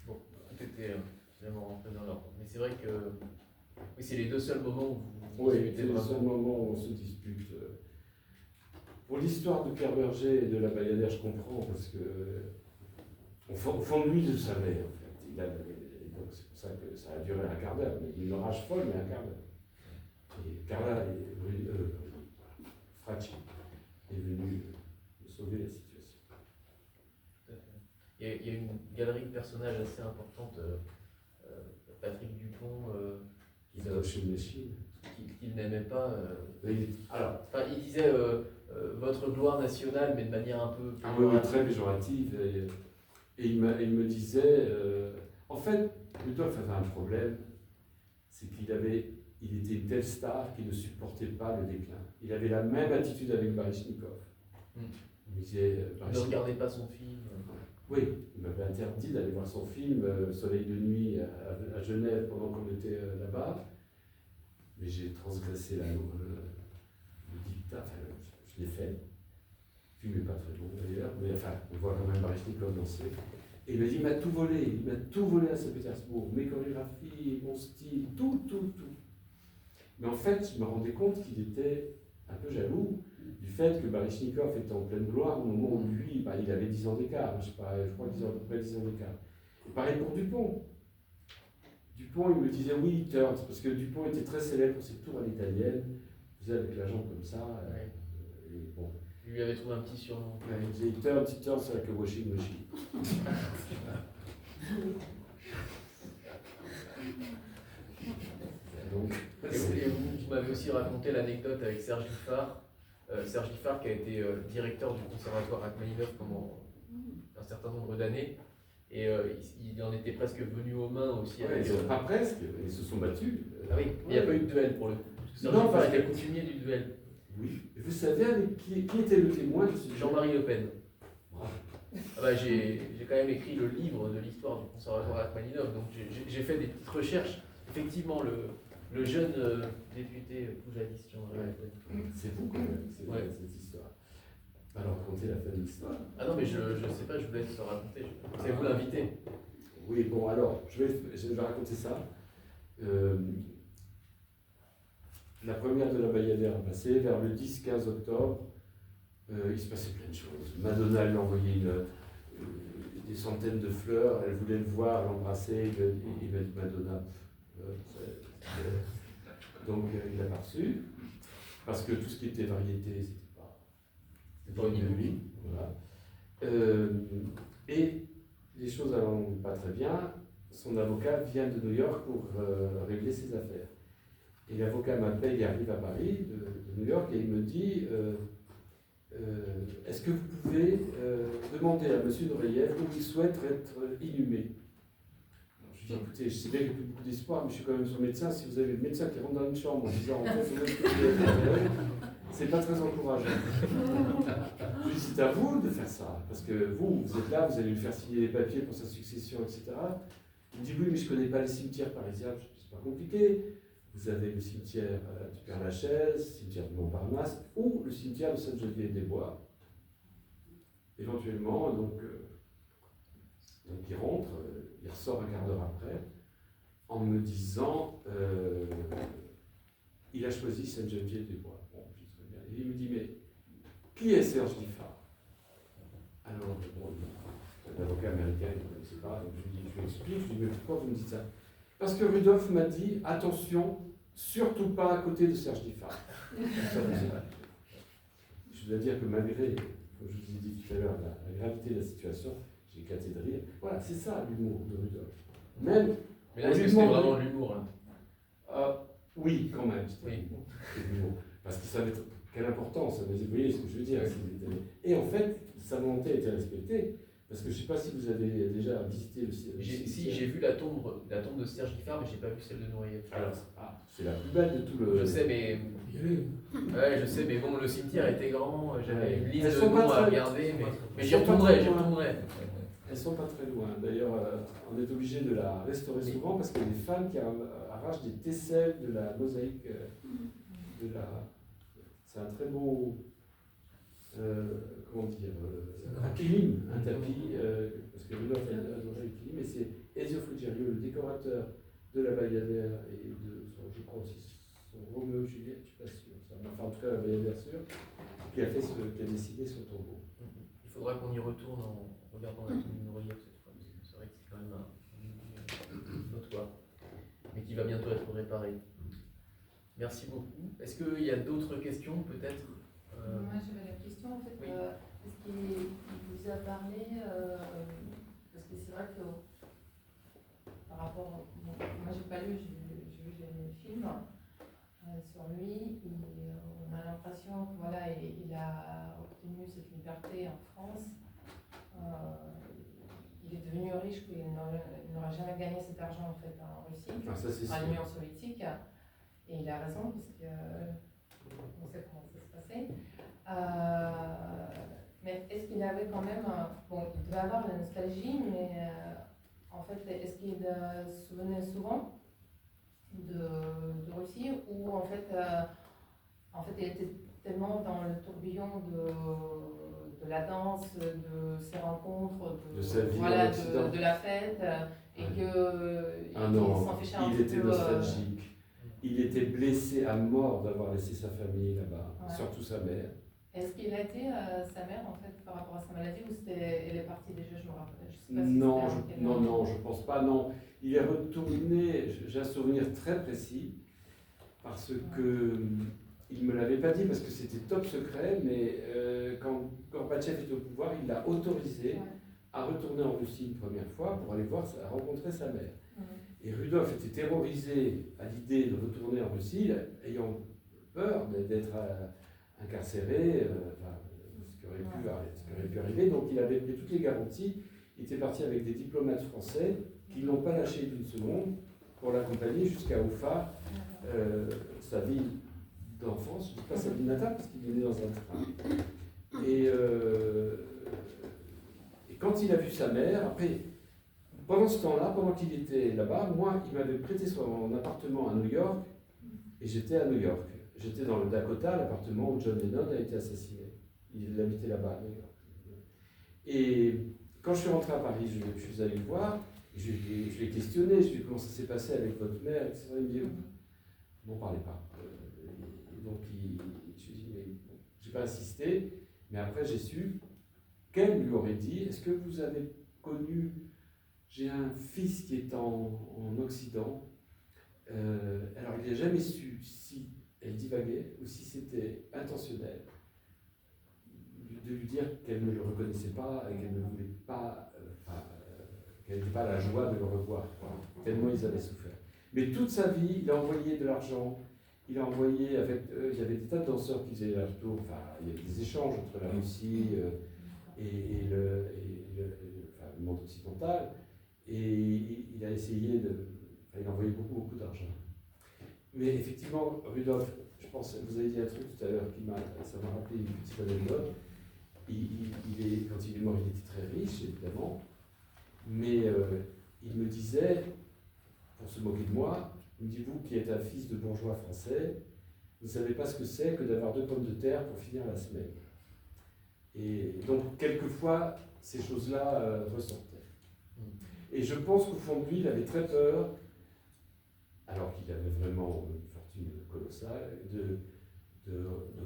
Speaker 2: Bon, tout était finalement rentré dans l'ordre. Mais c'est vrai que oui, c'est les 2 seuls moments où vous
Speaker 3: oui, c'est les seuls moments où on se dispute. Pour l'histoire de Pierre Berger et de la Bayadère, je comprends, parce que au fond de lui, je le savais, en fait. Donc c'est pour ça que ça a duré un quart d'heure, mais une orage folle, mais un quart d'heure. Et Carla Fracci est venu sauver la situation.
Speaker 2: Il y a une galerie de personnages assez importante, Patrick Dupont, qu'il n'aimait pas. Il disait votre gloire nationale, mais de manière un peu.
Speaker 3: Ah oui, très péjorative. Et il me disait. En fait, Rudolf avait un problème, c'est qu'il était une telle star qu'il ne supportait pas le déclin. Il avait la même attitude avec Baryshnikov. Il me disait.
Speaker 2: Ne regardez pas son film.
Speaker 3: Oui, il m'avait interdit d'aller voir son film Soleil de nuit à Genève pendant qu'on était là-bas. Mais j'ai transgressé le dictat, je l'ai fait. Le film n'est pas très bon d'ailleurs, mais enfin, on voit quand même Baryshnikov danser. Et il m'a dit, il m'a tout volé à Saint-Pétersbourg, mes chorégraphies, mon style, tout. Mais en fait, je me rendais compte qu'il était un peu jaloux du fait que Baryshnikov était en pleine gloire au moment où lui, il avait 10 ans d'écart, je crois qu'ils ont à peu près 10 ans d'écart. Et pareil pour Dupont. Dupont, il me disait oui, he turns, parce que Dupont était très célèbre pour ses tours à l'italienne, il faisait avec la jambe comme ça. Et bon.
Speaker 2: Il lui avait trouvé un petit surnom.
Speaker 3: Il disait he turns, c'est like a washing machine. Donc,
Speaker 2: et vous m'avez aussi raconté l'anecdote avec Serge Giffard. Serge Giffard qui a été directeur du conservatoire Rachmaninoff pendant un certain nombre d'années. Et il en était presque venu aux mains aussi.
Speaker 3: Ouais, pas presque, ils se sont battus.
Speaker 2: Ah oui, il n'y a pas eu de duel pour le coup. Parce que
Speaker 3: Non,
Speaker 2: Serge
Speaker 3: parce
Speaker 2: Giffard était coutumier du duel.
Speaker 3: Oui. Et vous savez avec qui était le témoin de ce
Speaker 2: Jean-Marie Le Pen.
Speaker 3: Bravo.
Speaker 2: Ah bah, j'ai quand même écrit le livre de l'histoire du conservatoire Rachmaninov, donc j'ai fait des petites recherches. Effectivement, le jeune député poujadiste Jean-Marie Le Pen.
Speaker 3: C'est vous quand même, cette histoire. Alors, racontez la fin de l'histoire.
Speaker 2: Ah non, mais je sais pas, je vous laisse raconter. C'est vous l'invité.
Speaker 3: Oui, bon, alors, je vais raconter ça. La première de la Bayadère a passé, vers le 10-15 octobre, il se passait plein de choses. Madonna lui a envoyé des centaines de fleurs, elle voulait le voir, l'embrasser, il m'a dit Madonna. Donc il l'a pas reçu, parce que tout ce qui était variété, c'était pas de lui. Voilà. Et les choses n'allant pas très bien, son avocat vient de New York pour régler ses affaires. Et l'avocat m'appelle, il arrive à Paris, de New York, et il me dit est-ce que vous pouvez demander à M. Nureyev où il souhaite être inhumé? Alors, je lui dis écoutez, je sais bien qu'il n'y a plus beaucoup d'espoir, mais je suis quand même son médecin. Si vous avez le médecin qui rentre dans une chambre en disant en fait, vous êtes c'est pas très encourageant. Je lui dis c'est à vous de faire ça, parce que vous êtes là, vous allez lui faire signer les papiers pour sa succession, etc. Il me dit oui, mais je ne connais pas les cimetières parisiens. Je dis c'est pas compliqué. Vous avez le cimetière du Père-Lachaise, le cimetière de Montparnasse ou le cimetière de Sainte-Geneviève-des-Bois. Éventuellement, donc il rentre, il ressort un quart d'heure après, en me disant il a choisi Sainte-Geneviève-des-Bois. Bon, je dis très bien. Et il me dit mais qui est Serge Giffard? Alors, bon, l'avocat américain, il ne connaissait pas, donc je lui explique, je lui dis mais pourquoi vous me dites ça? Parce que Rudolf m'a dit, attention, surtout pas à côté de Serge Giffard. Je dois dire que malgré, comme je vous ai dit tout à l'heure, la gravité de la situation, j'ai éclaté de rire. Voilà, c'est ça l'humour de Rudolf. Même.
Speaker 2: Mais là, est-ce que c'était vraiment de l'humour
Speaker 3: Oui, quand même.
Speaker 2: Oui.
Speaker 3: C'était de l'humour. Parce qu'il savait quelle importance, vous voyez ce que je veux dire. Et en fait, sa volonté a été respectée. Parce que je ne sais pas si vous avez déjà visité le cimetière.
Speaker 2: Si, j'ai vu la tombe de Serge Giffard, mais je n'ai pas vu celle de Nureyev.
Speaker 3: Alors, c'est la plus belle de tout le...
Speaker 2: Je sais, mais... Ouais, je sais, mais bon, le cimetière était grand, j'avais une liste de noms à regarder, mais j'y retournerai.
Speaker 3: Elles ne sont pas très loin. D'ailleurs, on est obligé de la restaurer souvent parce qu'il y a des femmes qui arrachent des tesselles de la mosaïque de la... C'est un très beau... comment dire, un kilim, un tapis, parce que Rudolf adorait le kilim, et c'est Ezio Frigerio, le décorateur de la Bayadère et de son, je crois aussi, son Roméo et Juliette, je ne suis pas sûr, enfin en tout cas la Bayadère sûre, qui a décidé son tombeau.
Speaker 2: Il faudra qu'on y retourne en regardant la tombe de Nureyev cette fois, parce que c'est vrai que c'est quand même un notoire, mais qui va bientôt être réparé. Merci beaucoup. Est-ce qu'il y a d'autres questions peut-être?
Speaker 6: Moi j'avais la question en fait,
Speaker 2: oui.
Speaker 6: est-ce qu'il vous a parlé, parce que c'est vrai que par rapport, moi j'ai pas lu, j'ai vu les films sur lui, et on a l'impression que voilà, il a obtenu cette liberté en France, il est devenu riche, il n'aurait jamais gagné cet argent en fait en Russie, en Union soviétique, et il a raison parce que on sait comment ça se passait. Mais est-ce qu'il avait quand même, bon, il devait avoir la nostalgie, mais en fait, est-ce qu'il se souvenait souvent de Russie, ou en fait, il était tellement dans le tourbillon de la danse, de ses rencontres,
Speaker 3: de sa vie,
Speaker 6: voilà, de la fête, et qu'il s'en fichait un peu.
Speaker 3: Il était nostalgique. Il était blessé à mort d'avoir laissé sa famille là-bas, surtout sa mère.
Speaker 6: Est-ce qu'il a été sa mère en fait par rapport à sa maladie, ou elle est partie déjà, je me rappelle. Je sais pas si
Speaker 3: non, je pense pas. Non, il est retourné. J'ai un souvenir très précis parce que il me l'avait pas dit parce que c'était top secret. Mais quand Gorbatchev était au pouvoir, il l'a autorisé à retourner en Russie une première fois pour aller rencontrer sa mère. Et Rudolf était terrorisé à l'idée de retourner en Russie, ayant peur d'être incarcéré, ce qui aurait pu arriver. Donc il avait pris toutes les garanties. Il était parti avec des diplomates français qui n'ont pas lâché d'une seconde pour l'accompagner jusqu'à Oufa, sa ville d'enfance, je ne dis pas sa ville natale parce qu'il est né dans un train. Et quand il a vu sa mère, après, pendant ce temps-là, pendant qu'il était là-bas, moi, il m'avait prêté son appartement à New York et j'étais à New York. J'étais dans le Dakota, l'appartement où John Lennon a été assassiné. Il habitait là-bas à New York. Et quand je suis rentré à Paris, je suis allé le voir, et je l'ai questionné, je lui ai dit comment ça s'est passé avec votre mère, etc. Il me dit, n'en parlez pas. Et donc, je lui ai dit, mais bon, je n'ai pas insisté, mais après j'ai su qu'elle lui aurait dit, est-ce que vous avez connu, j'ai un fils qui est en Occident, alors il n'a jamais su si elle divaguait ou si c'était intentionnel de lui dire qu'elle ne le reconnaissait pas et qu'elle ne voulait pas, qu'elle n'était pas la joie de le revoir, tellement ils avaient souffert. Mais toute sa vie, il a envoyé de l'argent, il a envoyé avec, il y avait des tas de danseurs qui faisaient leur tour, il y avait des échanges entre la Russie et le monde occidental, et il a essayé il a envoyé beaucoup d'argent. Mais effectivement, Rudolf, je pense, vous avez dit un truc tout à l'heure ça m'a rappelé une petite anecdote. Quand il est mort, il était très riche, évidemment, mais il me disait, pour se moquer de moi, il me dit, vous qui êtes un fils de bourgeois français, vous ne savez pas ce que c'est que d'avoir 2 pommes de terre pour finir la semaine. Et donc, quelquefois, ces choses-là ressortaient. Et je pense qu'au fond de lui, il avait très peur, alors qu'il avait vraiment une fortune colossale, de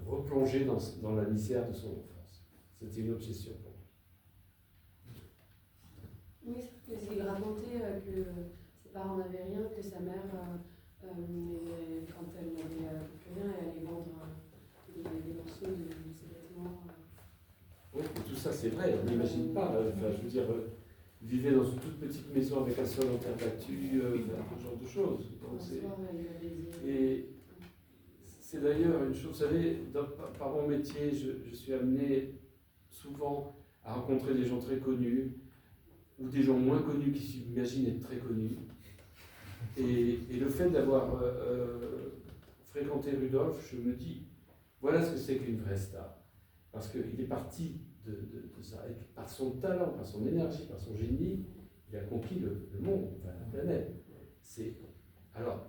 Speaker 3: replonger dans la misère de son enfance. C'était une obsession pour lui.
Speaker 4: Oui, il racontait que ses parents n'avaient rien, que sa mère, quand elle n'avait plus rien, elle allait vendre des morceaux de ses vêtements.
Speaker 3: Oui, tout ça c'est vrai, on n'imagine pas. Je veux dire, vivait dans une toute petite maison avec un sol en terre battue, ce genre de choses. Et c'est d'ailleurs une chose, vous savez, par mon métier, je suis amené souvent à rencontrer des gens très connus, ou des gens moins connus qui s'imaginent être très connus. Et le fait d'avoir fréquenté Rudolf, je me dis, voilà ce que c'est qu'une vraie star. Parce qu'il est parti de ça, et par son talent, par son énergie, par son génie, il a conquis le monde, la planète. Alors,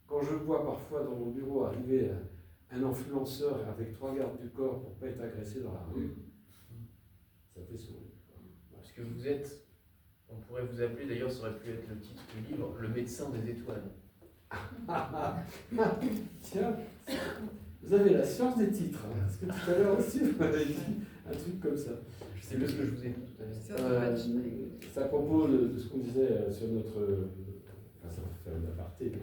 Speaker 3: quand je vois parfois dans mon bureau arriver un influenceur avec 3 gardes du corps pour ne pas être agressé dans la rue, ça fait sourire.
Speaker 2: Parce que vous êtes, on pourrait vous appeler, d'ailleurs ça aurait pu être le titre du livre, le médecin des étoiles.
Speaker 3: Tiens, vous avez la science des titres, hein, parce que tout à l'heure aussi vous m'avez dit un truc comme ça.
Speaker 2: C'est le ce que je vous ai dit tout à l'heure.
Speaker 3: C'est à propos de ce qu'on disait sur notre... ça va faire une aparté, mais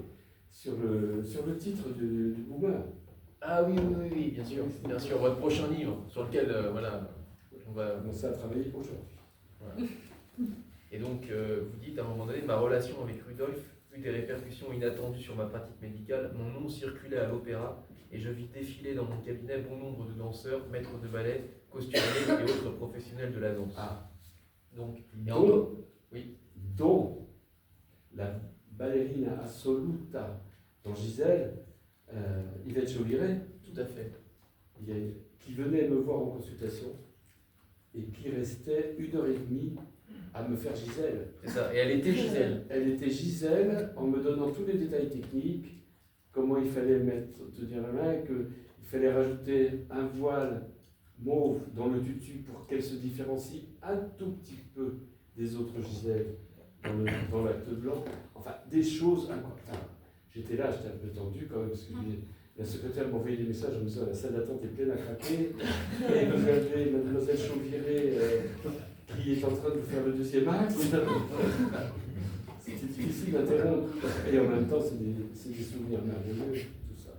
Speaker 3: sur le titre du Boomer.
Speaker 2: Ah oui, bien sûr, votre prochain livre, sur lequel, on va
Speaker 3: commencer à travailler aujourd'hui.
Speaker 2: Voilà. Et donc, vous dites à un moment donné, ma relation avec Rudolf eut des répercussions inattendues sur ma pratique médicale. Mon nom circulait à l'opéra et je vis défiler dans mon cabinet bon nombre de danseurs, maîtres de ballet, costumiers et autres professionnels de la danse.
Speaker 3: Dont la ballerina assoluta dans Gisèle, Yvette Chauviré,
Speaker 2: tout à fait,
Speaker 3: qui venait me voir en consultation et qui restait 1h30 à me faire Gisèle.
Speaker 2: C'est ça, et elle était Gisèle.
Speaker 3: Elle était Gisèle en me donnant tous les détails techniques, comment il fallait tenir la main, qu'il fallait rajouter un voile mauve dans le tutu pour qu'elle se différencie un tout petit peu des autres Gisèles dans l'acte blanc. Enfin, des choses incroyables. J'étais là, j'étais un peu tendu quand même, parce que la secrétaire m'a envoyé des messages en me disant la salle d'attente est pleine à craquer, et vous avez mademoiselle Chauviré qui est en train de vous faire le 2e acte. C'était difficile d'interrompre. Et en même temps, c'est des souvenirs merveilleux, tout ça.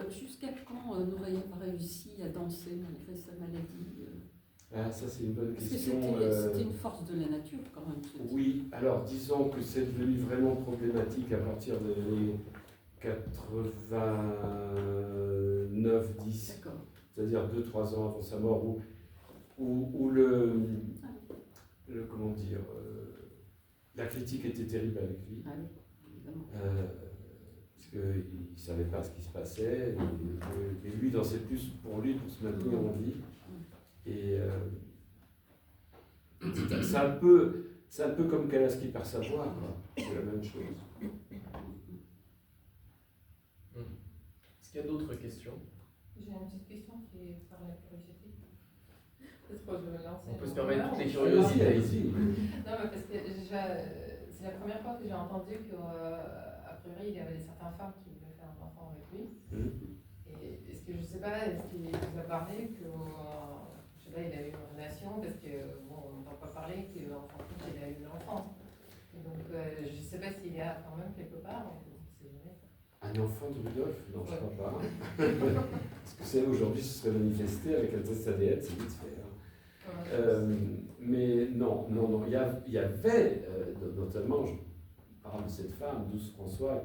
Speaker 8: Jusqu'à quand Nureyev a réussi à danser malgré sa maladie
Speaker 3: Ça, c'est une bonne question.
Speaker 8: C'était une force de la nature, quand même.
Speaker 3: Oui, alors disons que c'est devenu vraiment problématique à partir des années 89, 9, 10,
Speaker 8: D'accord.
Speaker 3: c'est-à-dire 2-3 ans avant sa mort, où comment dire, la critique était terrible avec lui.
Speaker 8: Ah oui, évidemment.
Speaker 3: Parce qu'il ne savait pas ce qui se passait, et lui dansait plus pour lui, pour se maintenir en vie. Et c'est un peu comme Calas qui perd sa voix, quoi. C'est la même chose.
Speaker 2: Est-ce qu'il y a d'autres questions?
Speaker 6: J'ai une petite question qui est par la curiosité. Peut-être que je vais me lancer.
Speaker 2: On peut se permettre toutes les
Speaker 3: Allez-y,
Speaker 2: curiosités.
Speaker 3: allez-y.
Speaker 6: Non, mais parce que c'est la première fois que j'ai entendu qu'à priori, il y avait certaines femmes qui voulaient faire un enfant avec lui. Et est-ce que, je sais pas, est-ce qu'il vous a parlé que, je sais pas, il a eu une relation, parce que, bon, on n'entend pas parler qu'en fin de compte, il a eu l'enfant. Et donc, je sais pas s'il y a quand même quelque part, on ne sait jamais.
Speaker 3: Un enfant de Rudolf? Non, je ne crois pas. Parce que c'est aujourd'hui, ce serait manifesté avec un test ADN, c'est vite fait. Mais non. Il y avait, notamment, je parle de cette femme, Douce François,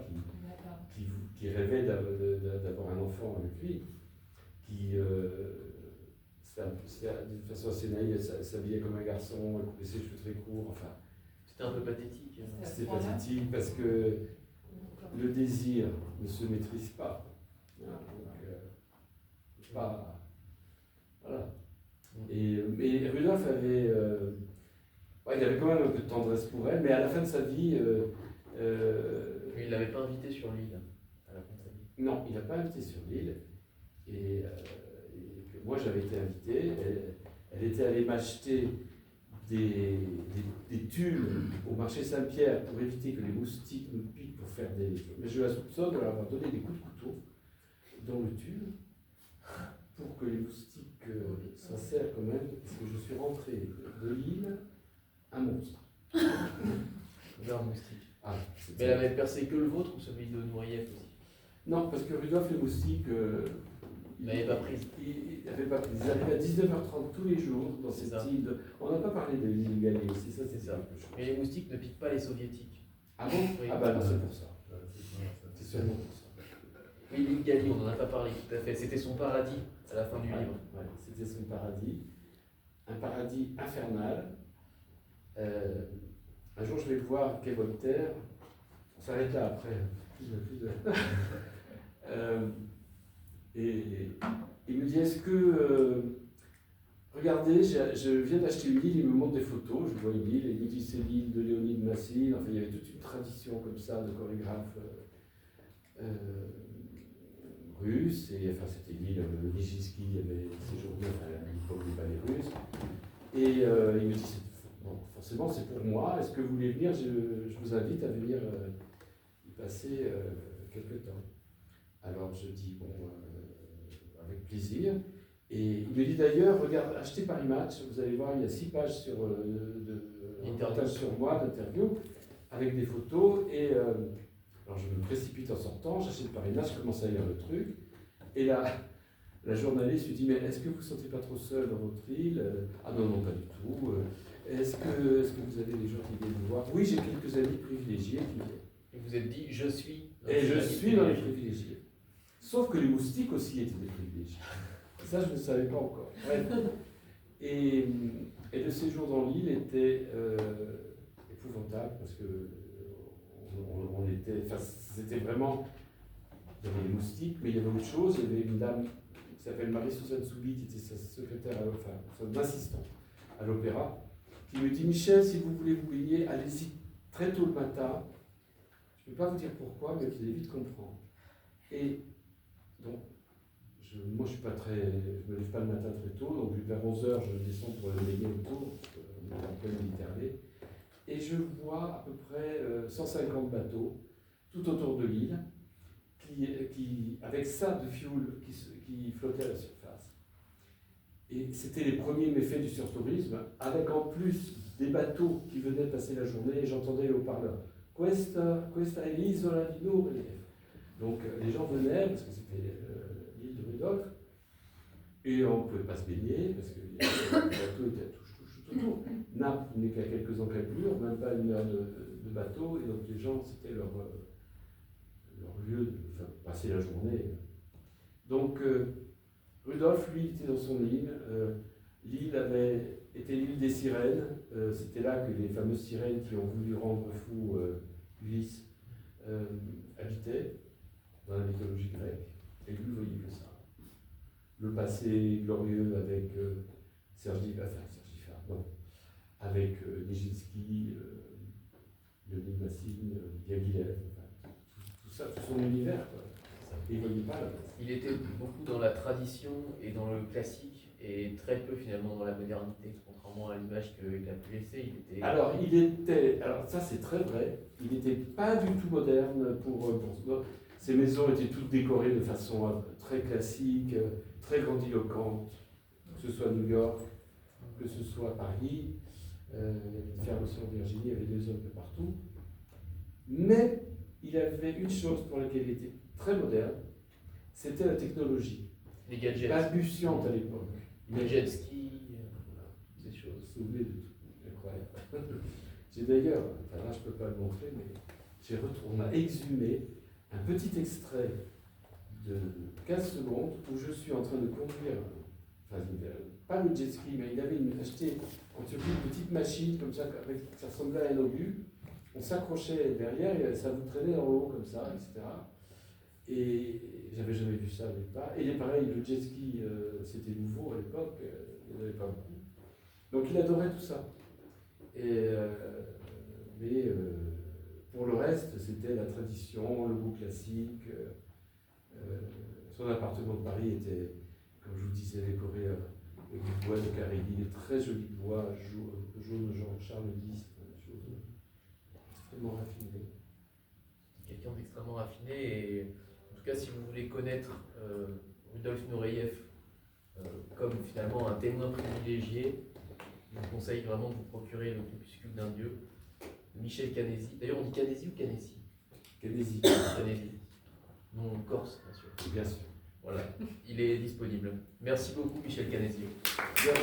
Speaker 3: qui rêvait d'avoir un enfant avec lui, qui, d'une façon assez naïve, elle s'habillait comme un garçon, elle coupait ses cheveux très courts, enfin.
Speaker 2: C'était un peu pathétique.
Speaker 3: C'était pathétique parce que le désir ne se maîtrise pas. Voilà. Mais Rudolf avait, il avait quand même un peu de tendresse pour elle, mais à la fin de sa vie,
Speaker 2: Il ne l'avait pas invité sur l'île, à la compagnie.
Speaker 3: non, il n'a pas invité sur l'île. Et moi, j'avais été invité. Elle était allée m'acheter des tulles au marché Saint-Pierre pour éviter que les moustiques nous piquent pour faire des... Mais je la soupçonne de leur avoir donné des coups de couteau dans le tulle pour que les moustiques s'insèrent quand même, parce que je suis rentré de l'île un monstre.
Speaker 2: Vers moustique. Mais elle avait percé que le vôtre ou celui de Noyette aussi?
Speaker 3: Non, parce que Rudolf, les moustiques...
Speaker 2: il n'avait pas pris.
Speaker 3: Il n'avait pas pris. Ils arrivaient à 19h30 tous les jours dans cette île. On n'a pas parlé de l'île Galée, c'est ça.
Speaker 2: Mais les moustiques ne piquent pas les soviétiques.
Speaker 3: Ah bon?
Speaker 2: Oui.
Speaker 3: Ah bah non, c'est pour ça. C'est seulement pour ça.
Speaker 2: Oui, l'île Gallie, on n'en a pas parlé, tout à fait. C'était son paradis à la fin du livre.
Speaker 3: Ouais, c'était son paradis. Un paradis infernal. Un jour, je vais le voir, quai Voltaire. On s'arrête là après. Et il me dit, est-ce que... regardez, je viens d'acheter une île, il me montre des photos, je vois une île, et il me dit, c'est l'île de Léonide Massine. Enfin, il y avait toute une tradition comme ça de chorégraphes russes, et enfin, c'était l'île, Nijinsky, il y avait séjourné à l'époque des ballets russes. Et il me dit, bon, forcément, c'est pour moi, est-ce que vous voulez venir? Je vous invite à venir y passer quelques temps. Alors je dis, bon, avec plaisir. Et il me dit d'ailleurs, regarde, achetez Paris Match, vous allez voir, il y a 6 pages sur, sur moi, d'interview, avec des photos. Et alors je me précipite en sortant, j'achète Paris Match, je commence à lire le truc. Et là, la journaliste lui dit, mais est-ce que vous ne vous sentez pas trop seul dans votre île? Ah non, non, pas du tout. Est-ce que vous avez des gens qui viennent vous voir? Oui, j'ai quelques amis privilégiés qui viennent.
Speaker 2: Et vous êtes dit, je suis.
Speaker 3: Et je suis dans les privilégiés. Sauf que les moustiques aussi étaient des privilégiés. Ça, je ne savais pas encore. Ouais. Et le séjour dans l'île était épouvantable parce que on était, enfin, c'était vraiment, il y avait les moustiques, mais il y avait autre chose. Il y avait une dame qui s'appelle Marie-Suzanne Soubi, qui était sa secrétaire, enfin, son assistante à l'opéra, qui me dit, Michel, si vous voulez vous baigner, allez-y très tôt le matin. Je ne peux pas vous dire pourquoi, mais vous allez vite comprendre. Et donc, moi je me lève pas le matin très tôt, donc vers 11h je descends pour me baigner autour, on est en pleine Méditerranée, et je vois à peu près 150 bateaux tout autour de l'île, qui, avec ça de fioul qui flottait à la surface. Et c'était les premiers méfaits du surtourisme, avec en plus des bateaux qui venaient passer la journée, et j'entendais les haut-parleurs. Questa è l'isola di Nurli. Donc les gens venaient, parce que c'était l'île de Rudolf, et on ne pouvait pas se baigner, parce que le bateau était tout autour. Naples n'est qu'à quelques encablures, même pas une heure de bateau, et donc les gens, c'était leur lieu de passer la journée. Donc, Rudolf, lui, était dans son île. L'île était l'île des sirènes. C'était là que les fameuses sirènes qui ont voulu rendre fou Ulysse habitaient, dans la mythologie grecque. Et lui, voyait que ça. Le passé glorieux avec avec Nijinsky, Leonid Massine, Diaghilev, enfin, tout ça, tout son univers, quoi. Et il ne voyait pas là.
Speaker 2: Il était beaucoup dans la tradition et dans le classique, et très peu finalement dans la modernité, contrairement à l'image qu'il a pu laisser.
Speaker 3: Alors ça c'est très vrai, il n'était pas du tout moderne pour ces maisons étaient toutes décorées de façon très classique, très grandiloquente, que ce soit New York, que ce soit Paris, il y avait une ferme aussi en Virginie, il y avait des hommes de partout. Mais il avait une chose pour laquelle il était très moderne, c'était la technologie.
Speaker 2: Les gadgets.
Speaker 3: Balbutiante à l'époque.
Speaker 2: Les jet ski, ces choses.
Speaker 3: Vous vous souvenez de tout. Incroyable. J'ai d'ailleurs, enfin là je ne peux pas le montrer, mais on a exhumé un petit extrait de 15 secondes où je suis en train de conduire, enfin, pas le jet ski, mais il avait acheté en Turquie une petite machine comme ça, ça ressemblait à un obus. On s'accrochait derrière et ça vous traînait en haut comme ça, etc. Et j'avais jamais vu ça avec pas. Et pareil, le jet ski, c'était nouveau à l'époque, il n'y en avait pas beaucoup. Donc il adorait tout ça. Mais pour le reste, c'était la tradition, le goût classique. Son appartement de Paris était, comme je vous disais, décoré avec du bois de Carélie, des très jolis bois jaune genre Charles X, des choses extrêmement raffinées.
Speaker 2: Quelqu'un d'extrêmement raffiné, et en tout cas, si vous voulez connaître Rudolf Nureyev comme finalement un témoin privilégié, je vous conseille vraiment de vous procurer le Crépuscule d'un dieu, Michel Canesi. D'ailleurs, on dit Canesi ou Canesi?
Speaker 3: Canesi.
Speaker 2: Canesi. Non, corse, bien sûr.
Speaker 3: Bien sûr.
Speaker 2: Voilà, il est disponible. Merci beaucoup, Michel Canesi.
Speaker 3: Bien.